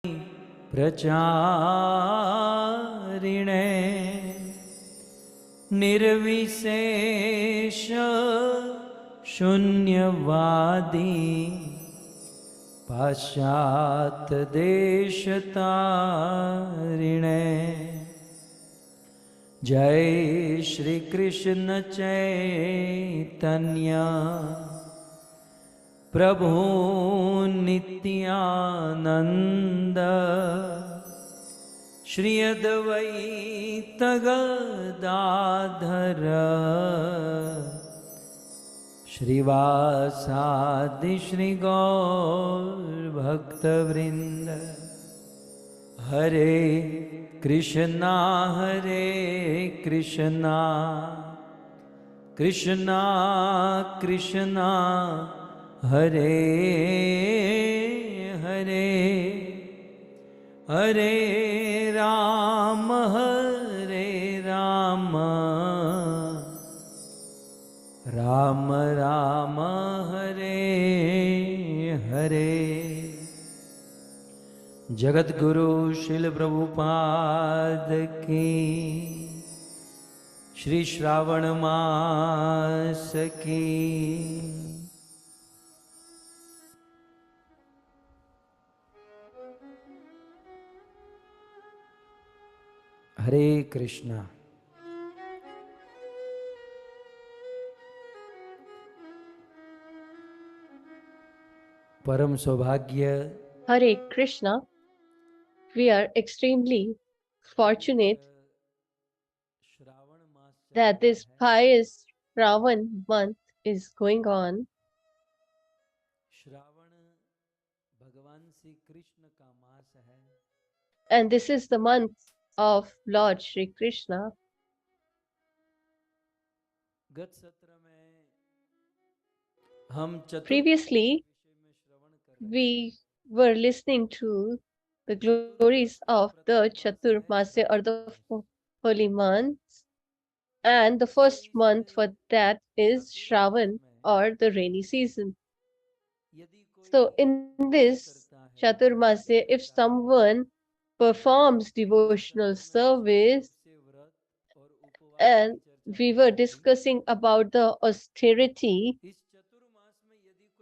प्रचारिणे निर्विशेष शून्यवादी पाश्चात देशतारिणे जय श्री कृष्ण चैतन्य प्रभु नित्यानंद श्री अद्वैत गदाधर श्रीवासादि श्री गौर भक्तवृंद हरे कृष्णा कृष्णा कृष्णा हरे हरे हरे राम राम राम हरे हरे। जगत गुरु शिल प्रभुपाद की श्री श्रावण मास की हरे कृष्णा। परम सौभाग्य Hare Krishna. We are extremely fortunate that this pious Shravan month is going on. And this is the month of Lord Shri Krishna. Previously, we were listening to the glories of the Chaturmasya or the holy months, and the first month for that is Shravan or the rainy season. So in this Chaturmasya, if someone performs devotional service, and we were discussing about the austerity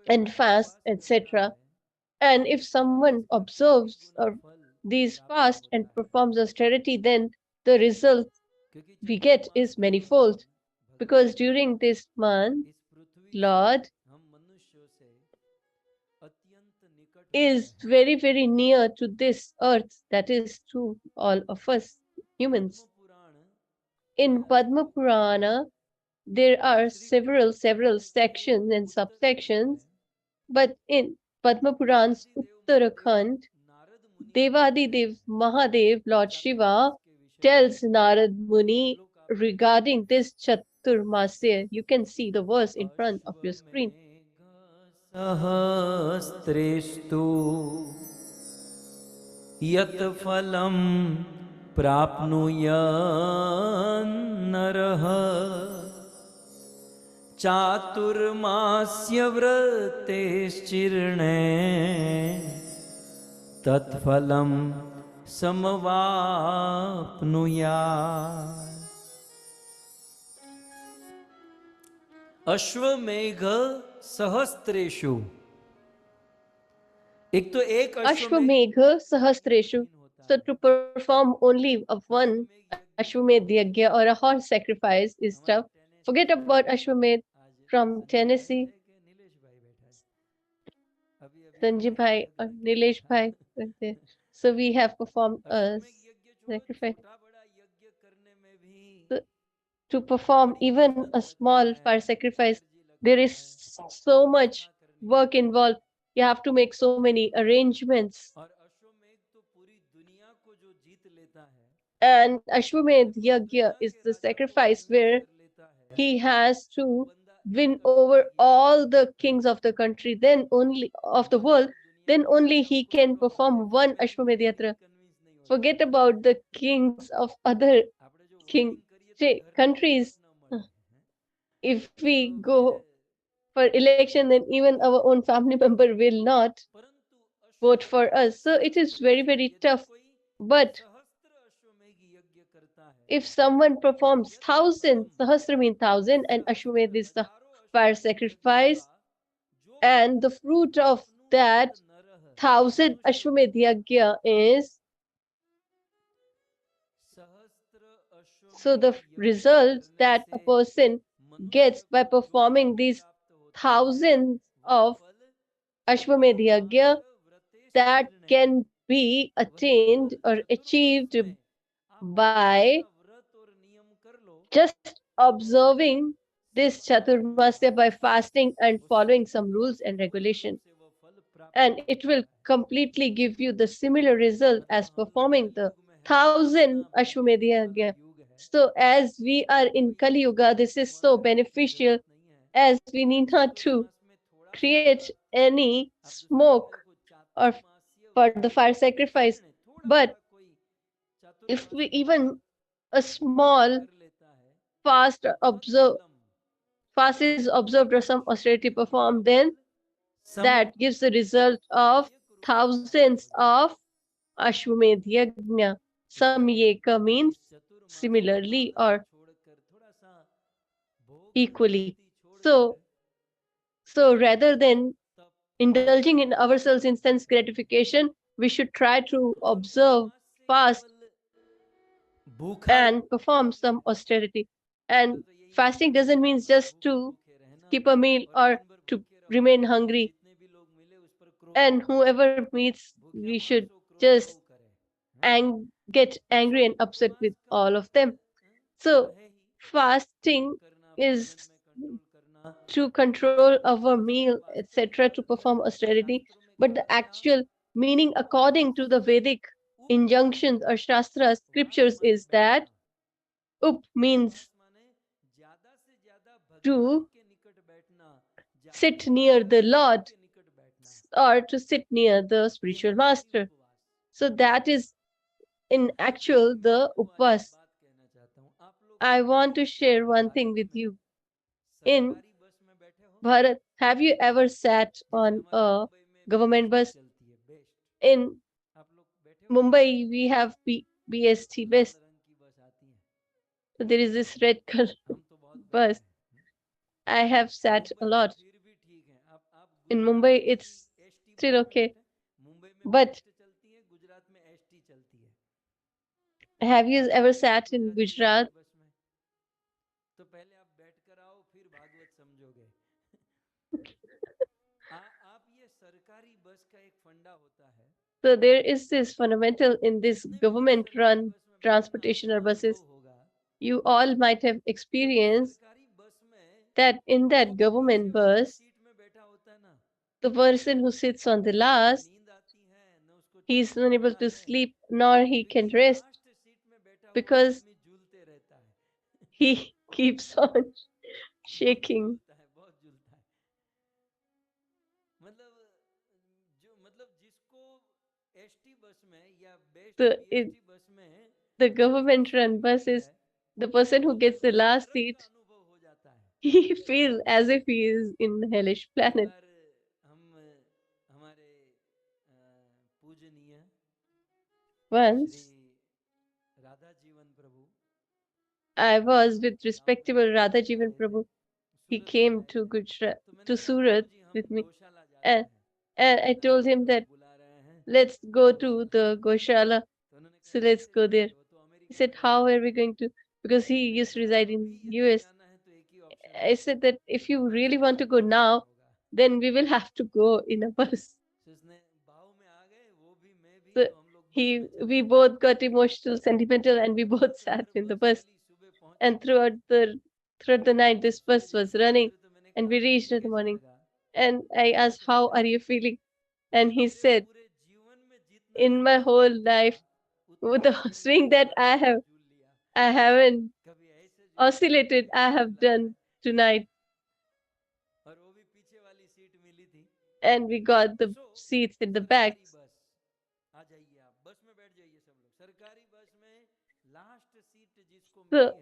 and fast, etc. And if someone observes these fast and performs austerity, then the result we get is manifold. Because during this month, Lord is very, very near to this earth, that is to all of us humans. In Padma Purana, there are several sections and subsections, but in Padma Puran's Uttarakhand, Devadidev Mahadev, Lord Shiva, tells Narad Muni regarding this Chaturmasya. You can see the verse in front of your screen. सहस्रेस्तु यत् फलं प्राप्नुयात् नरः चातुर्मास्य व्रतेश्चिर्णे तत्फलं समवाप्नुयात्। अश्वमेघ सहस्त्रेषु, एक तो एक Ashwamegha Sahasreshu. So to perform only of one Ashwamedh Yagya or a horse sacrifice is tough. Forget about Ashwamedh from Tennessee. Sanjay Bhai or Nilesh Bhai. So we have performed a sacrifice. So to perform even a small fire sacrifice, there is so much work involved. You have to make so many arrangements. And Ashwamedh Yagya is the sacrifice where he has to win over all the kings of the country, then only of the world, then only he can perform one Ashwamedh Yatra. Forget about the kings of other countries. If we go for election, then even our own family member will not vote for us. So it is very, very tough. But if someone performs thousand, sahasra means thousand, and Ashwamedh is the fire sacrifice, and the fruit of that thousand Ashwamedh yajna is, so the result that a person gets by performing these thousands of Ashwamedh yajna, that can be attained or achieved by just observing this Chaturmasya by fasting and following some rules and regulation. And it will completely give you the similar result as performing the thousand Ashwamedh yajna. So as we are in Kali Yuga, this is so beneficial, as we need not to create any smoke or for the fire sacrifice. But if we even a small fast is observed or some austerity performed, then that gives the result of thousands of Ashwamedh yajna. Samyeka means similarly or equally. So rather than indulging in ourselves in sense gratification, we should try to observe, fast, and perform some austerity. And fasting doesn't mean just to skip a meal or to remain hungry. And whoever meets, we should just get angry and upset with all of them. So fasting is to control our meal, etc., to perform austerity. But the actual meaning, according to the Vedic injunctions or Shastra scriptures, is that up means to sit near the Lord or to sit near the spiritual master. So that is in actual the upvas. I want to share one thing with you. In Bharat, have you ever sat on a government bus? In Mumbai, we have BST bus. So there is this red color bus. I have sat a lot. In Mumbai, it's still okay. But have you ever sat in Gujarat? So there is this fundamental in this government-run transportation or buses. You all might have experienced that in that government bus, the person who sits on the last, he is unable to sleep nor he can rest because he keeps on shaking. So the government run buses, the person who gets the last seat, he feels as if he is in hellish planet. Once I was with respectable Radha Jivan Prabhu. He came to Gujarat, to Surat with me, and, and I told him that let's go to the Goshala. So let's go there. He said, how are we going to? Because he used to reside in US. I said that if you really want to go now, then we will have to go in a bus. So we both got emotional, sentimental, and we both sat in the bus. And throughout the night, this bus was running, and we reached in the morning. And I asked, "How are you feeling?" And he said, "In my whole life, with the swing that I haven't oscillated. I have done tonight." And we got the seats in the back. So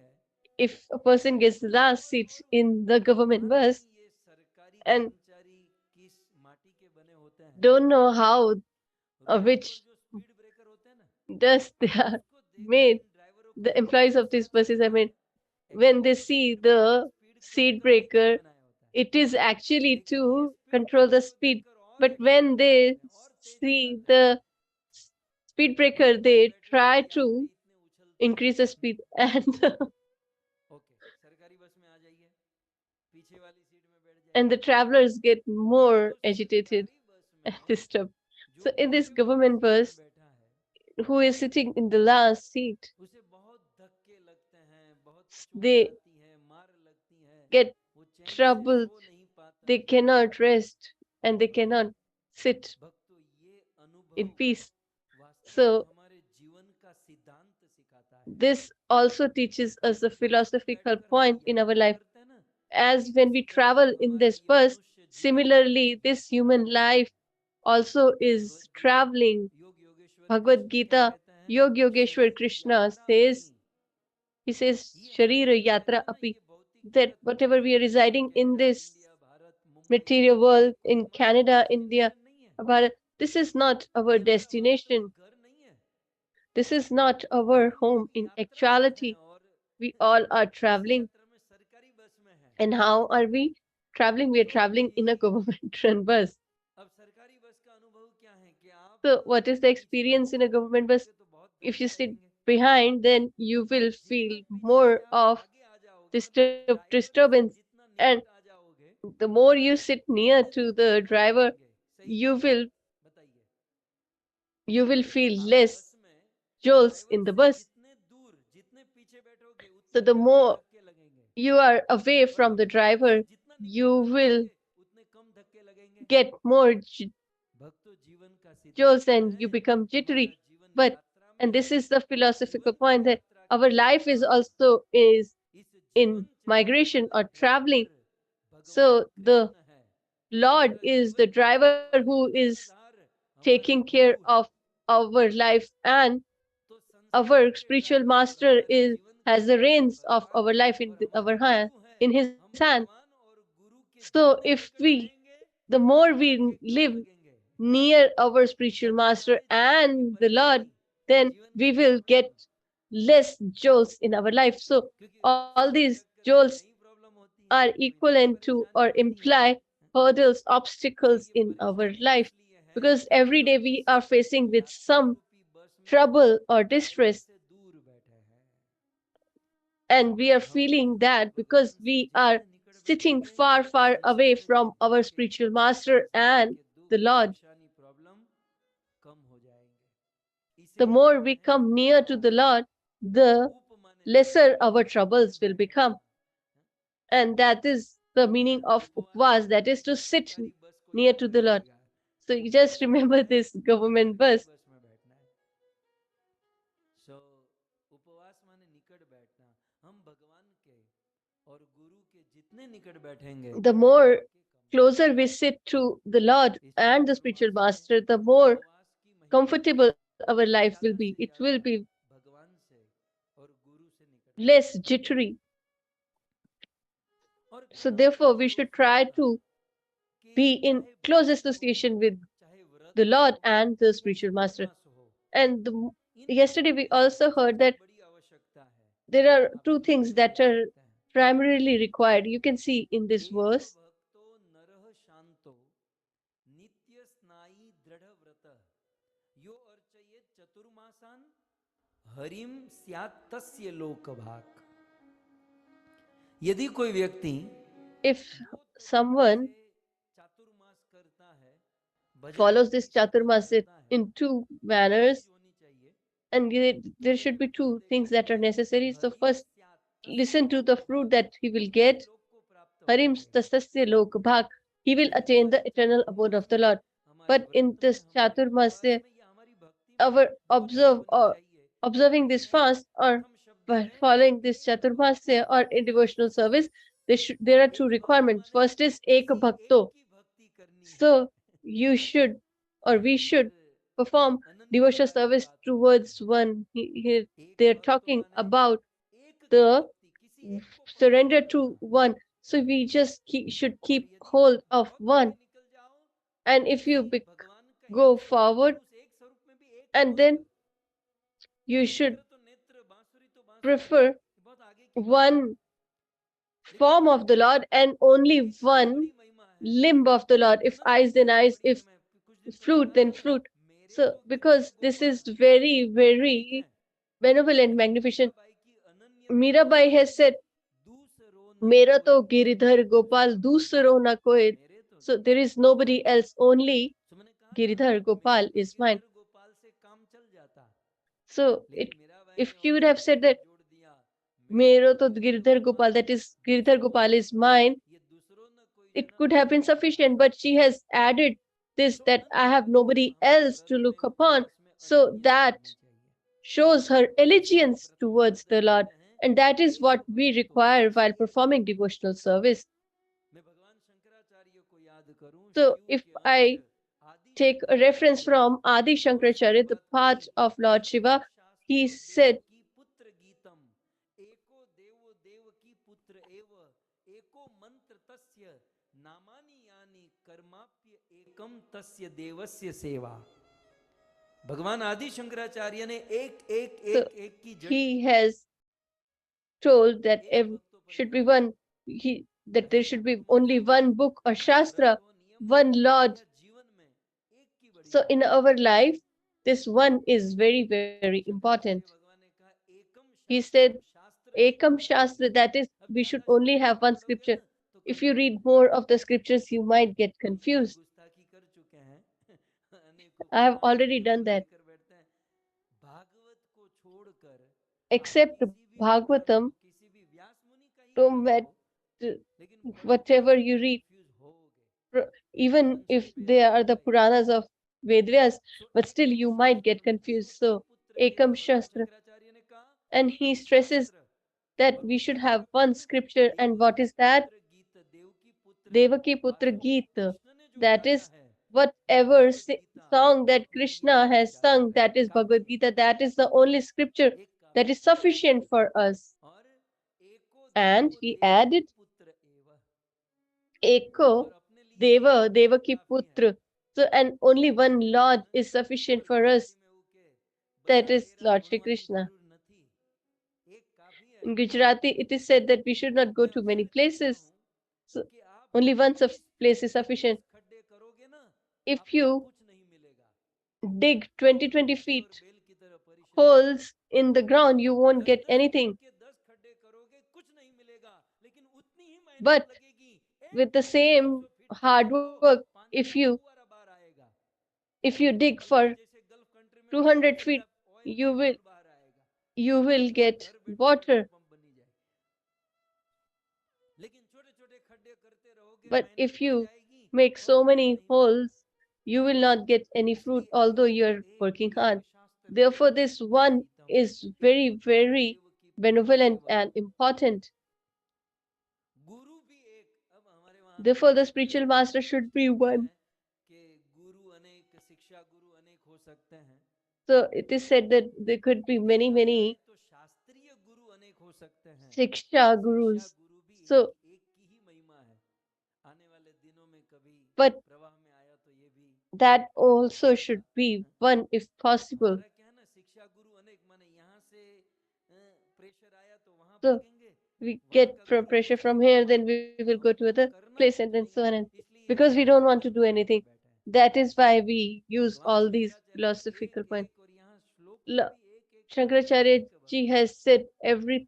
if a person gets the last seat in the government bus and don't know how of which thus they are made, the employees of these buses are made, when they see the speed breaker, it is actually to control the speed. But when they see the speed breaker, they try to increase the speed, and the travelers get more agitated and disturbed. So in this government bus, who is sitting in the last seat, they get troubled, they cannot rest, and they cannot sit in peace. So this also teaches us a philosophical point in our life. As when we travel in this bus, similarly, this human life also is traveling. Bhagavad Gita, Yog Yogeshwar Krishna says, he says, Sharira Yatra Api, that whatever we are residing in this material world, in Canada, India, Bharat, this is not our destination. This is not our home. In actuality, we all are traveling. And how are we traveling? We are traveling in a government run bus. So, what is the experience in a government bus? If you sit behind, then you will feel more of disturbance. And the more you sit near to the driver, you will you will feel less jolts in the bus. So the more you are away from the driver, you will get more jolts and you become jittery. But and this is the philosophical point, that our life is also is in migration or traveling. So the Lord is the driver who is taking care of our life, and our spiritual master is has the reins of our life in our hand, in his hand. So if we, the more we live near our spiritual master and the Lord, then we will get less jolts in our life. So all these jolts are equivalent to or imply hurdles, obstacles in our life, because every day we are facing with some trouble or distress, and we are feeling that because we are sitting far, far away from our spiritual master and the Lord. The more we come near to the Lord, the lesser our troubles will become. And that is the meaning of upvas, that is to sit near to the Lord. So you just remember this government bus. The more closer we sit to the Lord and the spiritual master, the more comfortable our life will be. It will be less jittery. So therefore, we should try to be in close association with the Lord and the spiritual master. And yesterday we also heard that there are two things that are primarily required. You can see in this verse, Harim स्यात्तस्य लोकभाग. यदि कोई व्यक्ति if someone follows this chaturmasya in two manners, and there should be two things that are necessary. So first, listen to the fruit that he will get. Harim tasasya lokabhag. He will attain the eternal abode of the Lord. But in this chaturmasya, our observing this fast, or by following this chaturmasya or in devotional service, there are two requirements. First is ek bhakto. So you should, or we should, perform devotional service towards one. They're talking about the surrender to one. So we just should keep hold of one. And if you go forward, And then you should prefer one form of the Lord and only one limb of the Lord. If eyes, then eyes. If fruit, then fruit. So, because this is very, very benevolent, magnificent. Mirabai has said, Mera to Giridhar Gopal dusro na koi. So there is nobody else, only Giridhar Gopal is mine. So if she would have said that Mera to Giridhar Gopal, that is Giridhar Gopal is mine, it could have been sufficient, but she has added this, that I have nobody else to look upon. So that shows her allegiance towards the Lord. And that is what we require while performing devotional service. So if I take a reference from Adi Shankaracharya, the path of Lord Shiva, he said, भगवान आदि शंकराचार्य ने एक एक so एक एक की जड़ he has told that should be one, that there should be only one book or shastra, one Lord. So in our life, this one is very, very important. He said, Ekam Shastra, that is, we should only have one scripture. If you read more of the scriptures, you might get confused. I have already done that. Except Bhagavatam, no matter whatever you read, even if they are the Puranas of Vedvyas, but still you might get confused. So, Ekam Shastra. And he stresses that we should have one scripture. And what is that? Devaki Putra Gita. That is, whatever song that Krishna has sung, that is Bhagavad Gita, that is the only scripture that is sufficient for us. And he added, Eko Deva Devaki Putra. So, and only one Lord is sufficient for us. That is Lord Shri Krishna. In Gujarati, it is said that we should not go to many places. So only one place is sufficient. If you dig 20 feet holes in the ground, you won't get anything. But with the same hard work, if you dig for 200 feet, you will get water. But if you make so many holes, you will not get any fruit, although you are working hard. Therefore, this one is very, very benevolent and important. Therefore, the spiritual master should be one. So it is said that there could be many, many Shiksha gurus. So, but that also should be one if possible. So we get pressure from here, then we will go to other place, and then so on. And because we don't want to do anything, that is why we use all these philosophical points. Shankaracharya ji has said every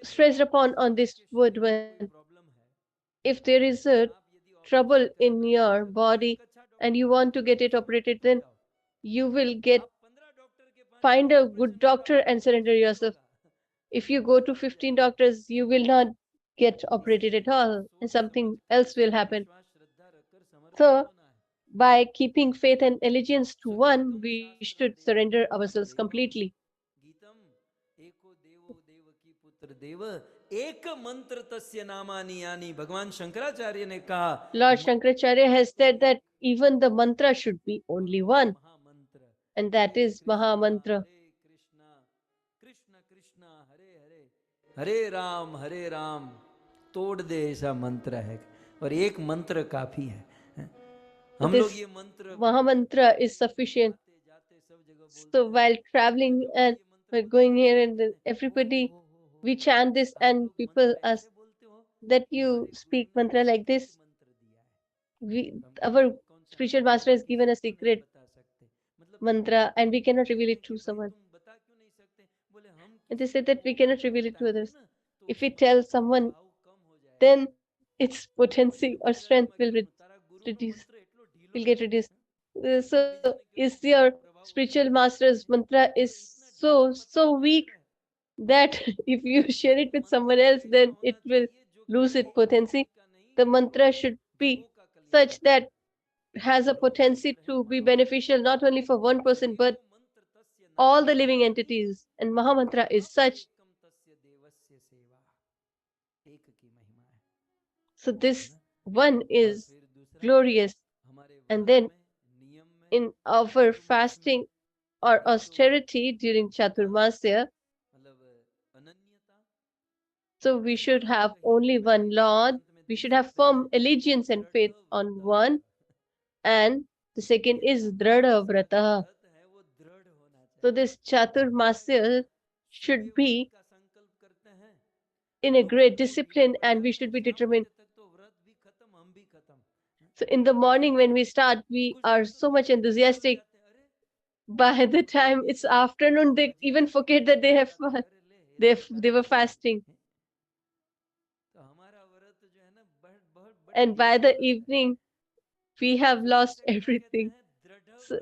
stressed upon on this word one. If there is a trouble in your body and you want to get it operated, then you will find a good doctor and surrender yourself. If you go to 15 doctors, you will not get operated at all, and something else will happen. So, by keeping faith and allegiance to one, we should surrender ourselves completely. एक मंत्र तस्य नामानि यानि भगवान शंकराचार्य ने कहा Lord Shankaracharya has said that even the mantra should be only one, and that is Maha Mantra. Krishna Krishna Hare Hare Hare Ram तोड़ दे ऐसा मंत्र है और एक मंत्र काफी है हम लोग ये मंत्र Maha Mantra is sufficient. So while traveling and we're going here and then everybody, we chant this and people ask that you speak mantra like this. Our spiritual master has given a secret mantra and we cannot reveal it to someone. And they said that we cannot reveal it to others. If we tell someone, then its potency or strength will reduce, will get reduced. So is your spiritual master's mantra is so weak that if you share it with someone else, then it will lose its potency. The mantra should be such that has a potency to be beneficial not only for one person but all the living entities. And Maha Mantra is such. So this one is glorious. And then in our fasting or austerity during Chaturmasya, so we should have only one Lord. We should have firm allegiance and faith on one. And the second is Dhrada Vrata. So this Chaturmasya should be in a great discipline and we should be determined. So in the morning when we start, we are so much enthusiastic. By the time it's afternoon, they even forget that they were fasting. And by the evening, we have lost everything. So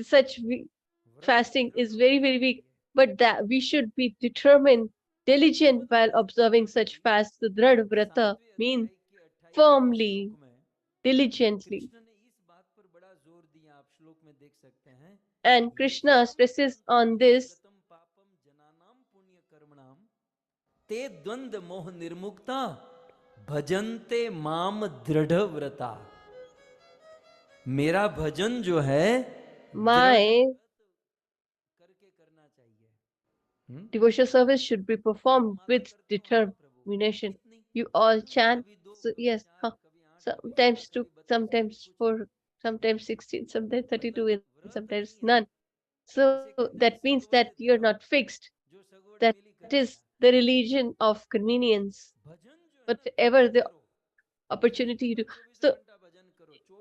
such fasting is very, very weak. But that we should be determined, diligent while observing such fasts. The Dhrad Vrata means firmly, diligently. And Krishna stresses on this. ते द्वंद्व मोह निर्मुक्ता भजनते माम दृढ़ व्रता. मेरा भजन जो है My devotional service should be performed with determination. You all chant. So yes, sometimes two, sometimes four, sometimes 16, sometimes 32, and sometimes none. So that means that you're not fixed. That is the religion of convenience. Whatever the opportunity you do. So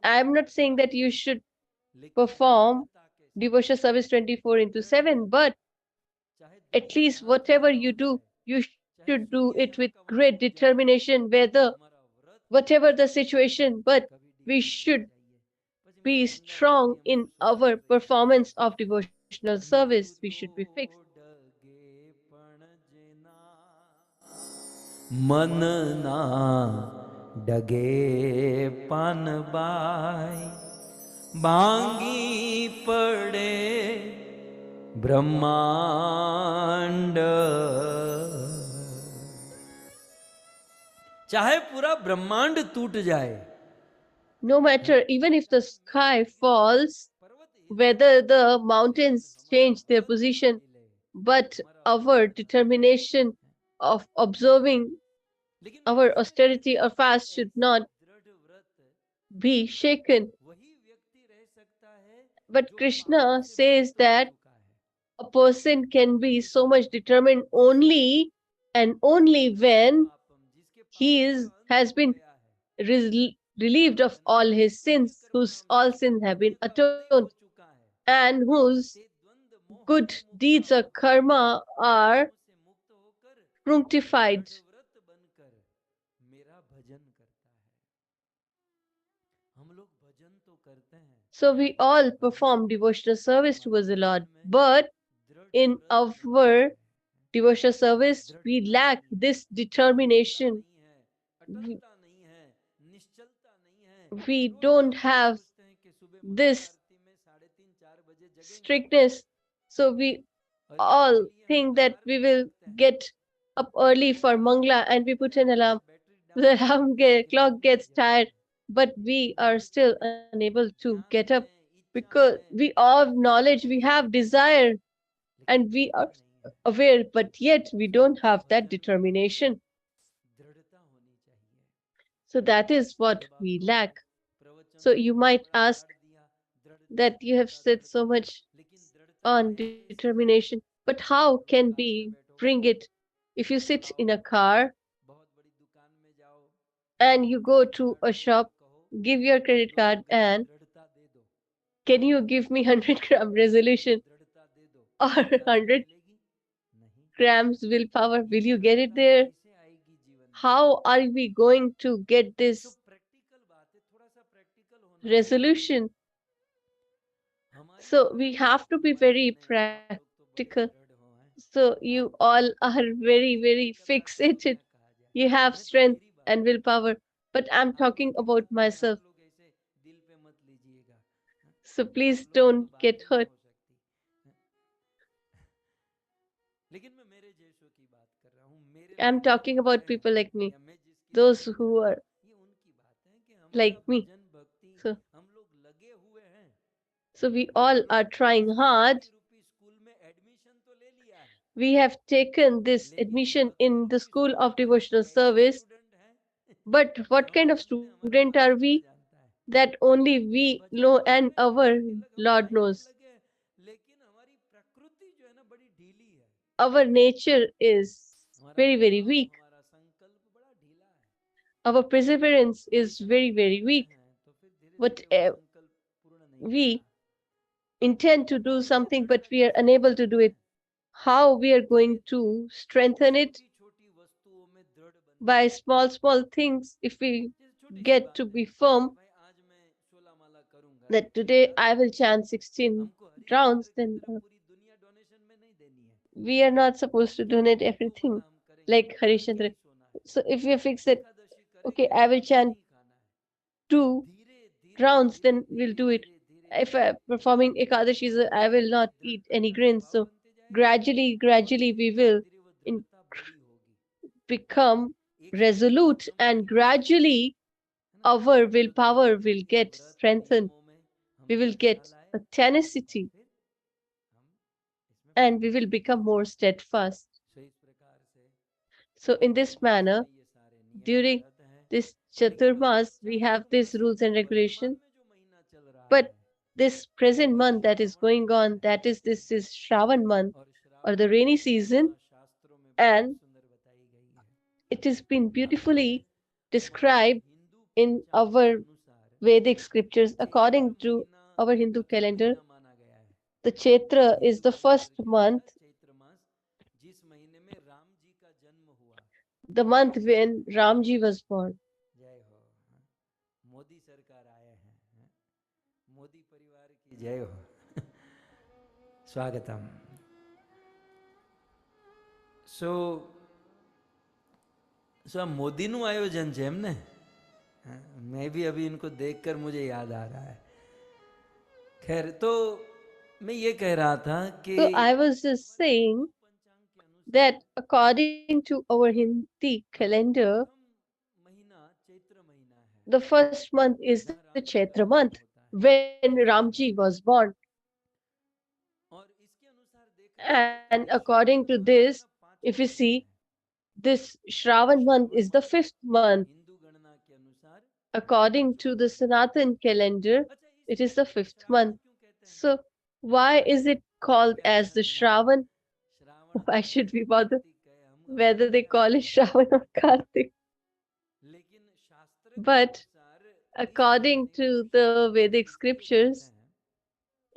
I'm not saying that you should perform devotional service 24 into 7, but at least whatever you do, you should do it with great determination, whatever the situation, but we should be strong in our performance of devotional service. We should be fixed. मन ना डगे पन by भांगी पड़े ब्रह्मांड. चाहे पूरा ब्रह्मांड टूट जाए, No matter, even if the sky falls, whether the mountains change their position, but our determination of observing our austerity or fast should not be shaken. But Krishna says that a person can be so much determined only and only when has been relieved of all his sins, whose all sins have been atoned, and whose good deeds or karma are fructified. So we all perform devotional service towards the Lord, but in our devotional service, we lack this determination. We don't have this strictness. So we all think that we will get up early for Mangla and we put an alarm. The clock gets tired, but we are still unable to get up because we have knowledge, we have desire, and we are aware, but yet we don't have that determination. So that is what we lack. So you might ask that you have said so much on determination. But how can we bring it? If you sit in a car and you go to a shop, give your credit card, and can you give me 100 gram resolution or 100 grams willpower? Will you get it there? How are we going to get this resolution? So we have to be very practical. So you all are very, very fixated. You have strength and willpower, but I'm talking about myself. So please don't get hurt. I'm talking about people like me, those who are like me. So, so we all are trying hard. We have taken this admission in the School of Devotional Service, but what kind of student are we? That only we know and our Lord knows. Our nature is very, very weak. Our perseverance is very, very weak. What we intend to do something, but we are unable to do it. How we are going to strengthen it? By small, small things. If we get to be firm that today I will chant 16 rounds, then we are not supposed to donate everything like Harishchandra. So if we are fixed that, okay, I will chant 2 rounds, then we'll do it. If I'm performing Ekadashis, I will not eat any grains. So gradually, we will in, become resolute, and gradually our willpower will get strengthened. We will get a tenacity, and we will become more steadfast. So in this manner, during this Chaturmas, we have these rules and regulation. But this present month that is going on, this is Shravan month or the rainy season, and it has been beautifully described in our Vedic scriptures. According to our Hindu calendar, the Chaitra is the first month, the month when Ramji was born. जय हो स्वागतम સો સો આ મોદીનું આયોજન છે એમ ને मैं भी अभी इनको देखकर मुझे याद आ रहा है खैर तो मैं ये कह रहा था कि So I was just saying that according to our Hindi calendar, the first month is the Chaitra month when Ramji was born. And according to this, if you see, this Shravan month is the fifth month. According to the Sanatan calendar, it is the fifth month. So why is it called as the Shravan? Why should we bother whether they call it Shravan or Kartik? But according to the Vedic scriptures,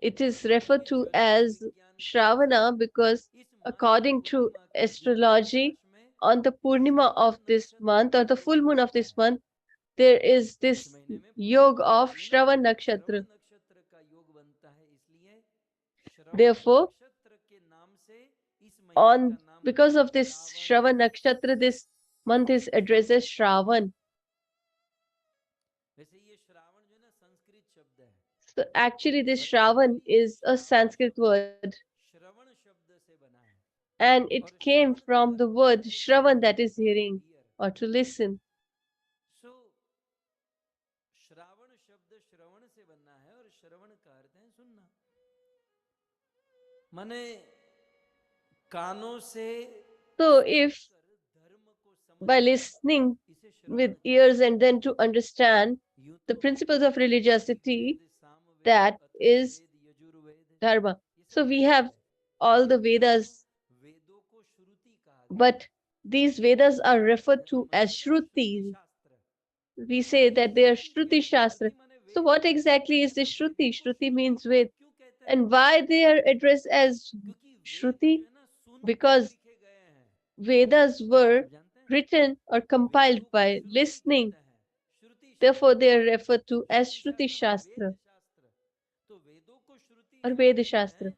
it is referred to as Shravana because according to astrology, on the Purnima of this month or the full moon of this month, there is this yoga of Shravan Nakshatra. Therefore, on because of this Shravan Nakshatra, this month is addressed as Shravan. So actually, this Shravan is a Sanskrit word, and it came from the word Shravan, that is hearing or to listen. So if by listening with ears and then to understand the principles of religiosity, that is dharma. So we have all the Vedas, but these Vedas are referred to as Shrutis. We say that they are Shruti Shastra. So what exactly is the Shruti? Shruti means Ved. And why they are addressed as Shruti? Because Vedas were written or compiled by listening. Therefore, they are referred to as Shruti Shastra or Veda Shastra.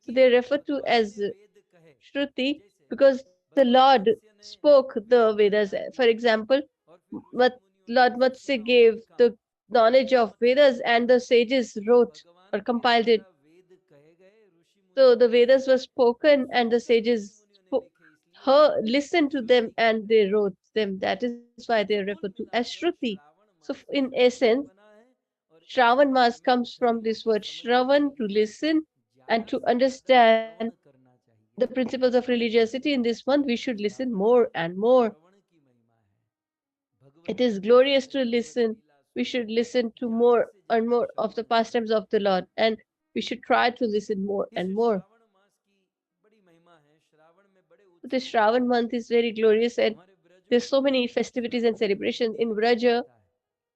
So they are referred to as Shruti because the Lord spoke the Vedas. For example, Lord Matsya gave the knowledge of Vedas and the sages wrote or compiled it. So the Vedas were spoken and the sages listened to them and they wrote them. That is why they are referred to as Shruti. So in essence, Shravan Mas comes from this word Shravan, to listen and to understand the principles of religiosity. In this month, we should listen more and more. It is glorious to listen. We should listen to more and more of the pastimes of the Lord, and we should try to listen more and more. So this Shravan month is very glorious, and there's so many festivities and celebrations. In Vraja,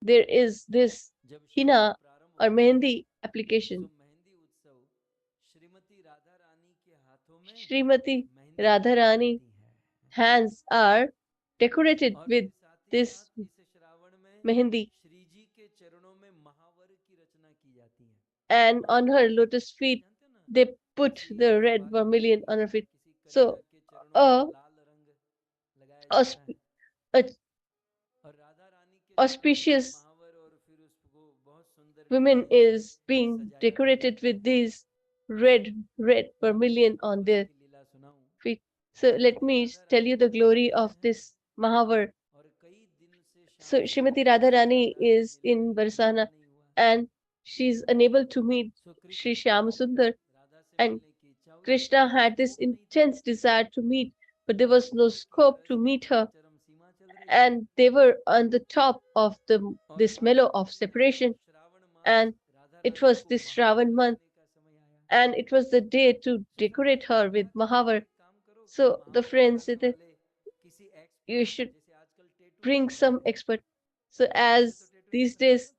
there is this Hina or Mehendi application. Srimati Radharani hands are decorated with this mehendi, and on her lotus feet they put the red vermilion on her feet. So a, ausp- a auspicious woman is being decorated with these red vermilion on their feet. So let me tell you the glory of this Mahavar. So Srimati Radharani is in Barsana and she's unable to meet Sri Shyam and Krishna had this intense desire to meet, but there was no scope to meet her. And they were on the top of this mellow of separation. And it was this Shravan month, and it was the day to decorate her with Mahavar. So the friends said that you should bring some expert. So as these days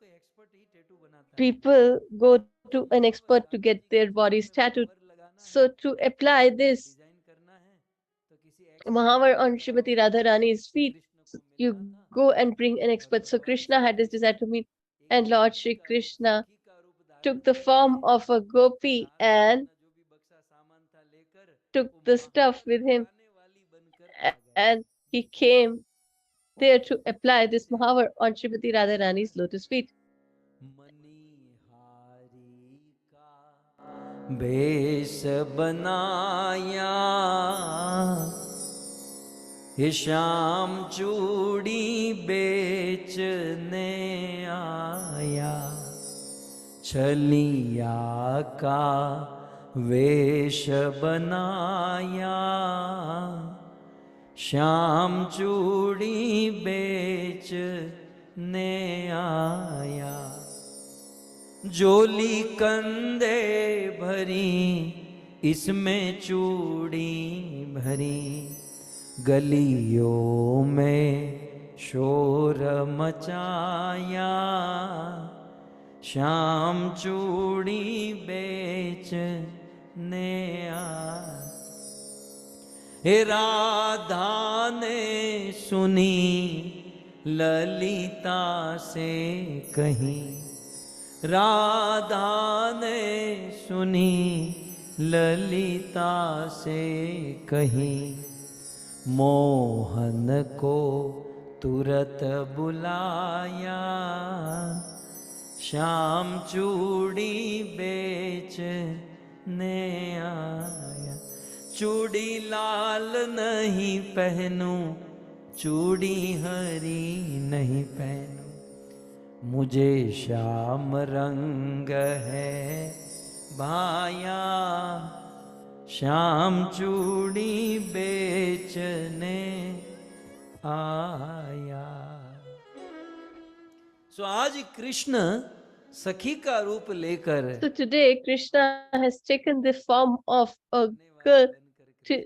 people go to an expert to get their bodies tattooed. So to apply this Mahavar on Srimati Radharani's feet, you go and bring an expert. So Krishna had this desire to meet, and Lord Shri Krishna took the form of a gopi and took the stuff with him, and he came there to apply this Mahavar on Srimati Radharani's lotus feet. बेश बनाया हे श्याम चूड़ी बेचने आया छलिया का वेश बनाया श्याम चूड़ी बेचने आया जोली कंदे भरी इसमें चूड़ी भरी गलियों में शोर मचाया श्याम चूड़ी बेचने आया हे राधा ने सुनी ललिता से कहीं राधा ने सुनी ललिता से कहीं मोहन को तुरत बुलाया श्याम चूड़ी बेचने आया चूड़ी लाल नहीं पहनूं चूड़ी हरी नहीं पहनूं मुझे श्याम रंग है भाया श्याम चूड़ी बेचने आया। सो आज कृष्ण सखी का रूप लेकर So today Krishna has taken the form of a girl to,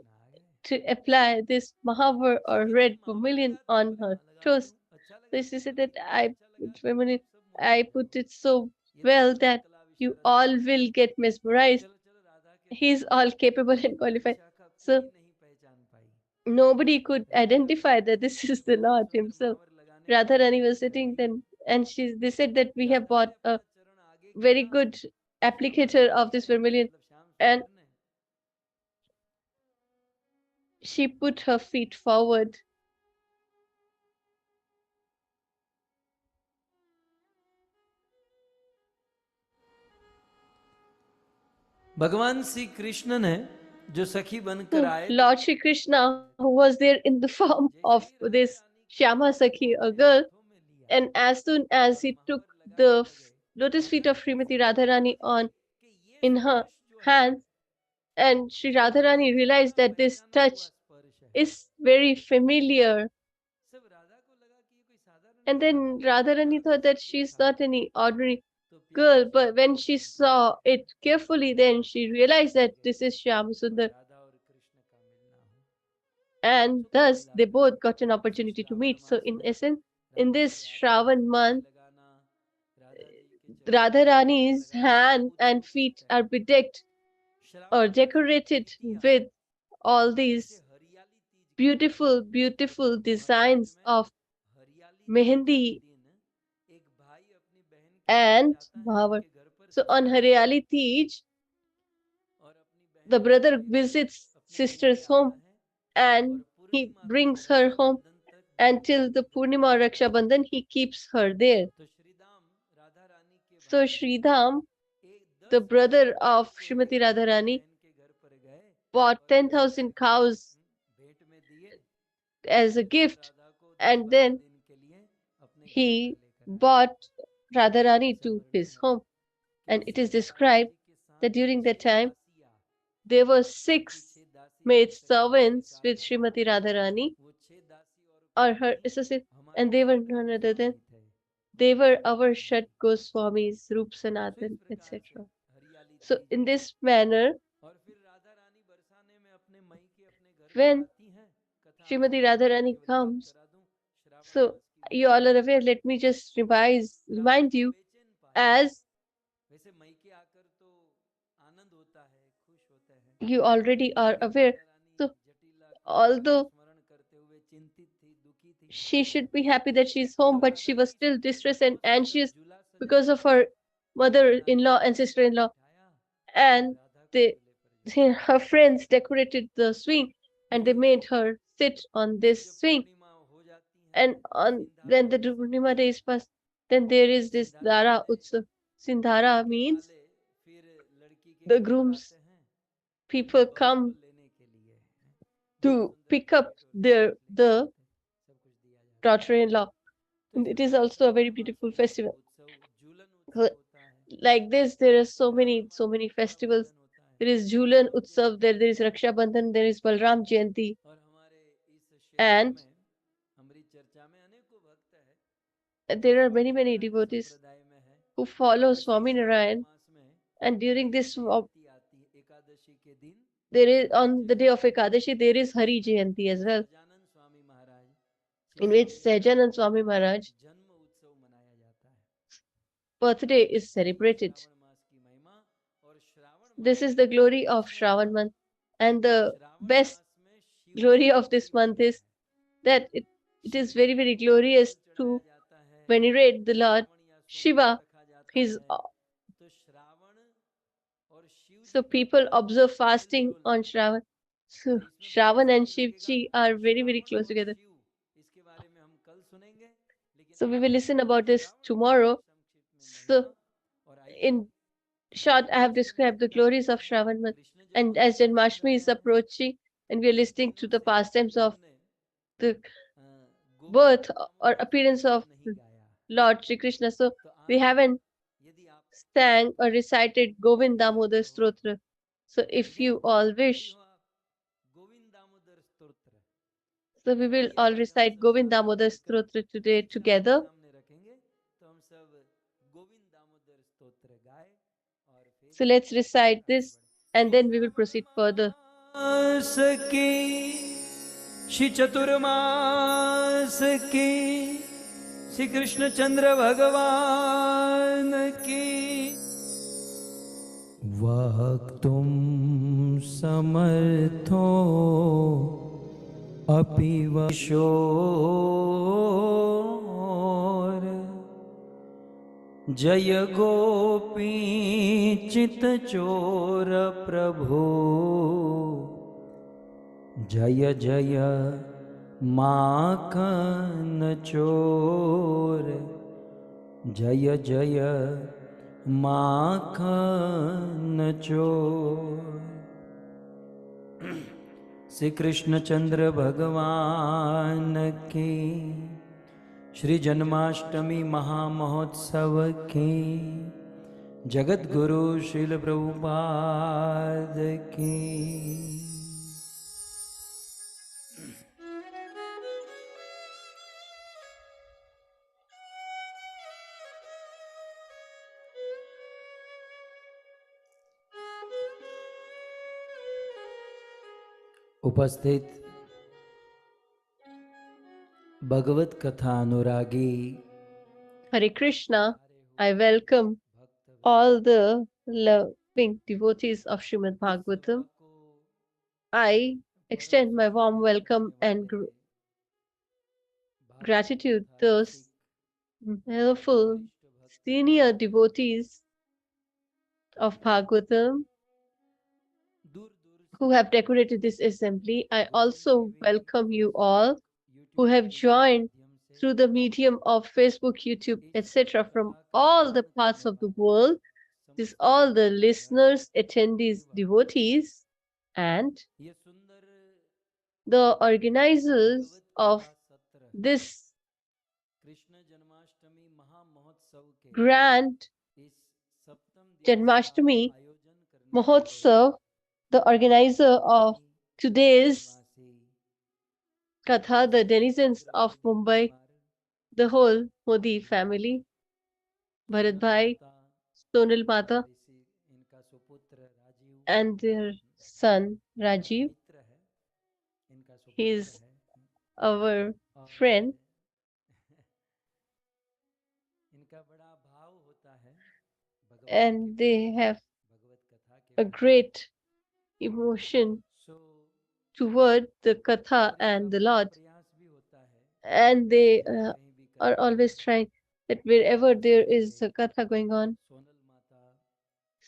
to apply this Maha or red vermilion on her toes. So she said that I put vermilion, I put it so well that you all will get mesmerized. He's all capable and qualified. So nobody could identify that this is the Lord himself. Radharani was sitting then, and they said that we have bought a very good applicator of this vermilion, and she put her feet forward. भगवान श्री कृष्ण ने जो सखी बनकर So आए, Lord Shri Krishna, who was there in the form of this Shyama Sakhi, a girl, and as soon as he took the lotus feet of Srimati Radharani on in her hands, and Sri Radharani realized that this touch is very familiar. And then Radharani thought that she's not any ordinary girl, but when she saw it carefully, then she realized that this is Shyam and thus they both got an opportunity to meet. So in essence, in this Shravan month, Radharani's hand and feet are bedecked or decorated with all these beautiful, beautiful designs of mehendi and Mahavar. So on Haryali Teej, the brother visits sister's home and he brings her home until the Purnima Raksha Bandhan, he keeps her there. So Sridham, the brother of Srimati Radharani, bought 10,000 cows as a gift, and then he bought Radharani to his home. And it is described that during that time there were 6 maid servants with Srimati Radharani or her associate, and they were none other than they were our Shat Goswamis, Rup Sanatan, etc. So in this manner, when Srimati Radharani comes, so you all are aware, let me just remind you, as you already are aware. So although she should be happy that she's home, but she was still distressed and anxious because of her mother-in-law and sister-in-law. And they, her friends decorated the swing and they made her sit on this swing. And on when the Purnima day is passed, then there is this Dara Utsav. Sindhara means the groom's people come to pick up the daughter-in-law. And it is also a very beautiful festival. Like this, there are so many festivals. There is Jhulan Utsav, there is Raksha Bandhan, there is Balram Jayanti, and there are many devotees who follow Swaminarayan. And during this, there is on the day of Ekadashi, there is Hari Jayanti as well, in which Sahajanand Swami Maharaj birthday is celebrated. This is the glory of Shravan month, and the best glory of this month is that it is very glorious to venerate the Lord Shiva. His So people observe fasting on Shravan. So Shravan and Shivji are very close together. So we will listen about this tomorrow. So in short, I have described the glories of Shravan month. And as Janmashtami is approaching, and we are listening to the pastimes of the birth or appearance of Lord Shri Krishna. So we haven't sang or recited Govind Damodar Stotra. So if you all wish, so we will all recite Govind Damodar Stotra today together. So let's recite this and then we will proceed further. सकी श्री चतुर्मास की श्री कृष्ण चंद्र भगवान की वक्तुम समर्थो अपि वशोर जय गोपी चित चोर प्रभु जय जय माखन चोर जय जय माखन चोर। श्री कृष्णचंद्र भगवान की श्री जन्माष्टमी महामहोत्सव की जगत गुरु श्रील प्रभुपाद की। उपस्थित भगवत कथा अनुरागी Hare Krishna, I welcome all the loving devotees of Srimad Bhagavatam. I extend my warm welcome and gratitude to those helpful senior devotees of Bhagavatam who have decorated this assembly. I also welcome you all who have joined through the medium of Facebook, YouTube, etc. from all the parts of the world. This all the listeners, attendees, devotees, and the organizers of this grand Janmashtami Mahotsav, the organizer of today's Katha, the denizens of Mumbai, the whole Modi family, Bharat Bhai, Sonal Mata, and their son Rajiv. He is our friend, and they have a great emotion toward the Katha and the Lord. And they are always trying that wherever there is a Katha going on,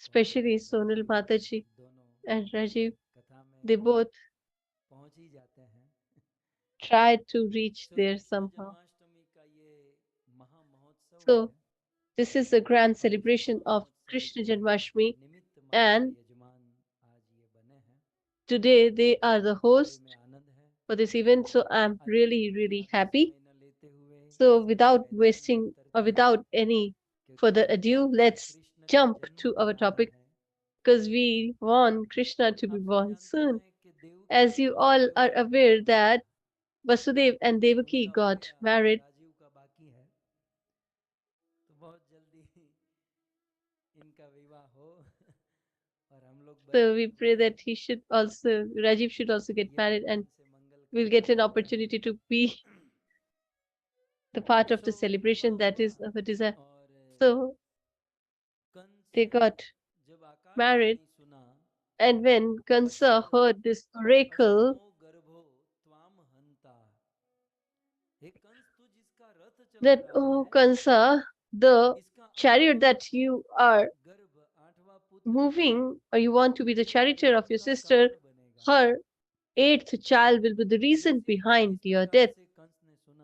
especially Sonal Mataji and Rajiv, they both try to reach there somehow. So this is a grand celebration of Krishna Janmashtami, and today they are the host for this event. So I'm really, really happy. So without wasting or without any further ado, let's jump to our topic because we want Krishna to be born soon. As you all are aware that Vasudev and Devaki got married. So we pray that Rajiv should also get married and we'll get an opportunity to be the part of the celebration that is of a desire. So they got married, and when Kansa heard this oracle, that, oh Kansa, the chariot that you are moving, or you want to be the charioteer of your sister, her eighth child will be the reason behind your death.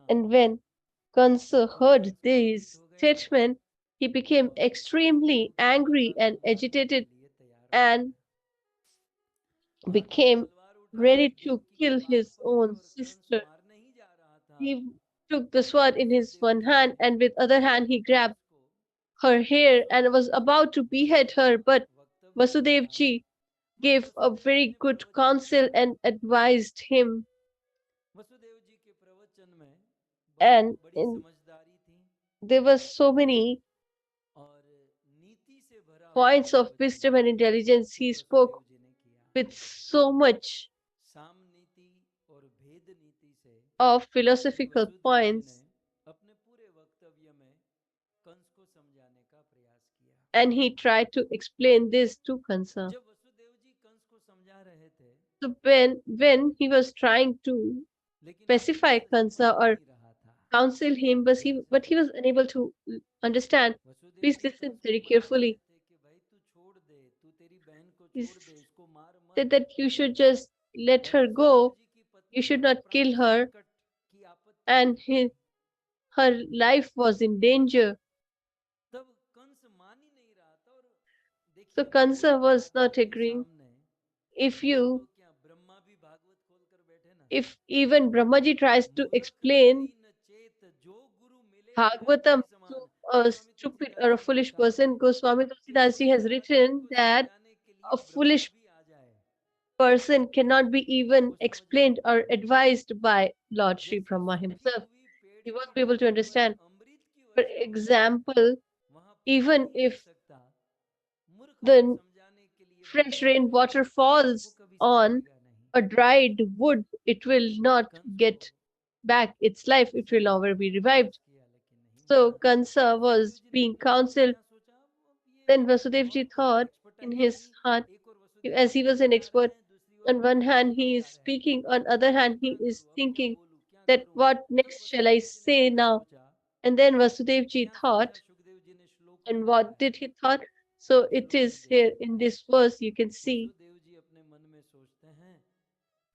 And when Kansa heard this statement, he became extremely angry and agitated and became ready to kill his own sister. He took the sword in his one hand and with other hand he grabbed her hair and was about to behead her, but Vasudevji gave a very good counsel and advised him. And there were so many points of wisdom and intelligence. He spoke with so much साम नीति और भेद नीति से of Shri philosophical Vasudev जी ने points, अपने पूरे वक्तव्य में कंस को समझाने का प्रयास किया। and he tried to explain this to Kansa. जब वसुदेव जी कंस को समझा रहे थे, So when he was trying to लेकिन pacify कंस Kansa समझ or नहीं रहा था। counsel him, but he was unable to understand. Vasudev Please ji listen Kans को very मना रहे carefully. थे कि भाई तू छोड़ दे, तू तेरी बहन को He छोड़ दे, इसको मार said मत। that you should just let और her वसुदेव go. जी की You पत्नी should को not प्राण kill her, संकट की आपत्ति and थी। her life was in danger. तब कंस मान ही नहीं रहा था। और So देखिए, Kansa Bhagavad was Gita not के agreeing. सामने If हम you, तो क्या, ब्रह्मा भी भागवत खोल कर बैठे ना। if even Brahmaji tries to मूर्ख explain नरी न चेत, जो गुरु मिले विरक्त Bhagavatam ही to समान। a Goswami stupid or Tulsidas a जी ने foolish लिखा person, Goswami कि Tulsidas ji पूरी has रामायण written को that समझाने के a लिए ब्रह्मा foolish भी आ जाए, person cannot be even वो समझ नहीं explained or पाएगा। advised by Lord Sri जैसे Brahma सूखी himself. हुई पेड़ He की won't be able to डाली पर understand. अमृत की For वर्षा हो जाए, example, वहां फल even नहीं लग if सकता। मूर्ख को the समझाने के लिए fresh ब्रह्मा आ जाए, rainwater वो falls कभी on समझेगा नहीं। a dried wood, it will not Kans को get back its life, it will never समझाने be का revived. प्रयास किया, लेकिन नहीं So माना। Kansa वसुदेव was जी ने being पूछा, counseled. क्या सोचा? अब ये Then Vasudevji बहुत thought in एक्सपर्टाइज his की, heart, एक और Vasudev as ji he was an समझा रहे expert, हैं, दूसरी ओर on one Kans hand he बोले is जा रहे हैं। speaking, on other अब मैं hand he क्या is करूं, अब क्या thinking बोलूं, क्या that करूं? what तब next shall I वसुदेव जी ने say क्या now? सोचा? And then Vasudevji क्या सोचा? thought, सुखदेव जी ने श्लोक में and लिखा what है, did he thought? So it श्लोक में is here देखिए। in this verse you can see Vasudev जी अपने मन में सोचते हैं,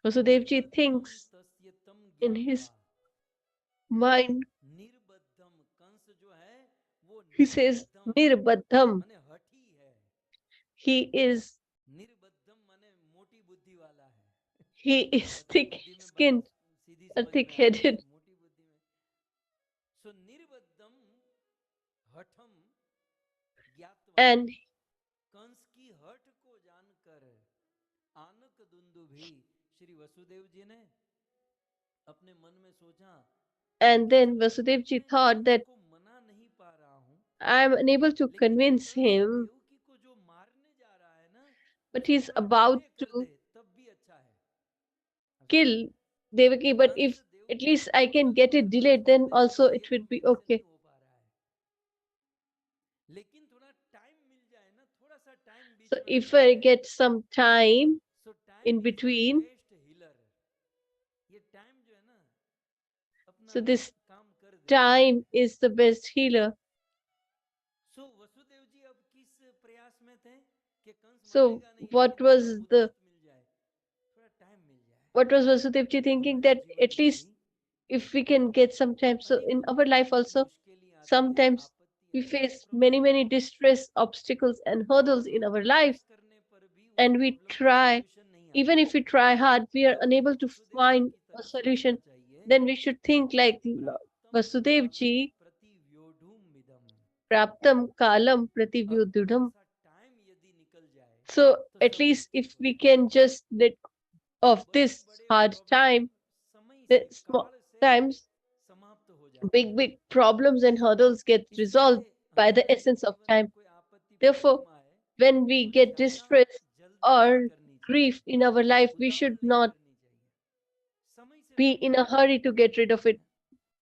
Vasudevji निर्बद्धम thinks तस्य तम in ज्ञात्वा। his mind, निर्बद्धम, कंस जो है वो he says, निर्बद्धम Nirbadham, माने हठी है। he is निर्बद्धम माने मोटी बुद्धि वाला है। he is पतली बुद्धि में बात thick-skinned सीधी or समझ में आ जाती है, thick-headed. मोटी बुद्धि में। सो निर्बद्धम हठम ज्ञात्वा, And कंस की हठ को जानकर आनक दुंदुभी, श्री वसुदेव जी ने अपने मन में सोचा and कि then जब Vasudevji मैं thought कंस that को मना नहीं पा रहा हूं, I am unable to लेकिन convince कंस him, देवकी को जो मारने जा रहा है ना, but उसको he's थोड़ा about डिले कर to दे तब भी अच्छा है। अब सोचिए, kill Devaki, but Kans if at Devaki least को I can तुरंत get it मारना delayed, छोड़ then दे, also ये it तो would be मेरे से नहीं okay. हो पा रहा है, लेकिन थोड़ा टाइम मिल जाए ना, थोड़ा सा टाइम बीच So में मिल if I जाए। get some time so in time is the between, best healer. ये टाइम जो है ना, अपना so this काम कर देता है। time is the best healer. सो वसुदेव जी अब किस प्रयास में थे कि कंस So मारेगा नहीं, what लेकिन थोड़ा was the फुर्सत मिल जाए, थोड़ा टाइम मिल जाए। what was Vasudevji thinking, हमारे that जीवन at में भी least if we can get some time. So in our life अनेक also, मुश्किलें आती है, sometimes आपत्ति we आती है, face प्रॉब्लम many आती है, distress, obstacles, and hurdles और in हम our life, प्रयास करने पर भी उस and we प्रॉब्लम का try. सॉल्यूशन नहीं Even आता। if we try hard, we are तो unable to Vasudev ji find की a तरह सोचना solution. चाहिए, Then we should think like प्राप्तम column Vasudevji, प्रतिव्योढुम मिदम। Praptam Kalam अब थोड़ा Prativyudhudam. सा टाइम यदि निकल जाए So तो at सब least ठीक if हो we जाएगा। can just let of बड़े this बड़े hard प्रॉब्लम time, समय the से, small काल से times, समाप्त हो जाते हैं। big problems and hurdles get इसलिए resolved by the हमारे essence of जीवन में time. कोई आपत्ति Therefore, प्रॉब्लम आए when we तो get ज्यादा distress जल्दी नहीं or करनी grief चाहिए, in our life, we उतावल should नहीं not करनी चाहिए, समय से be सब in a ठीक हो hurry to जाएगा। get rid of it,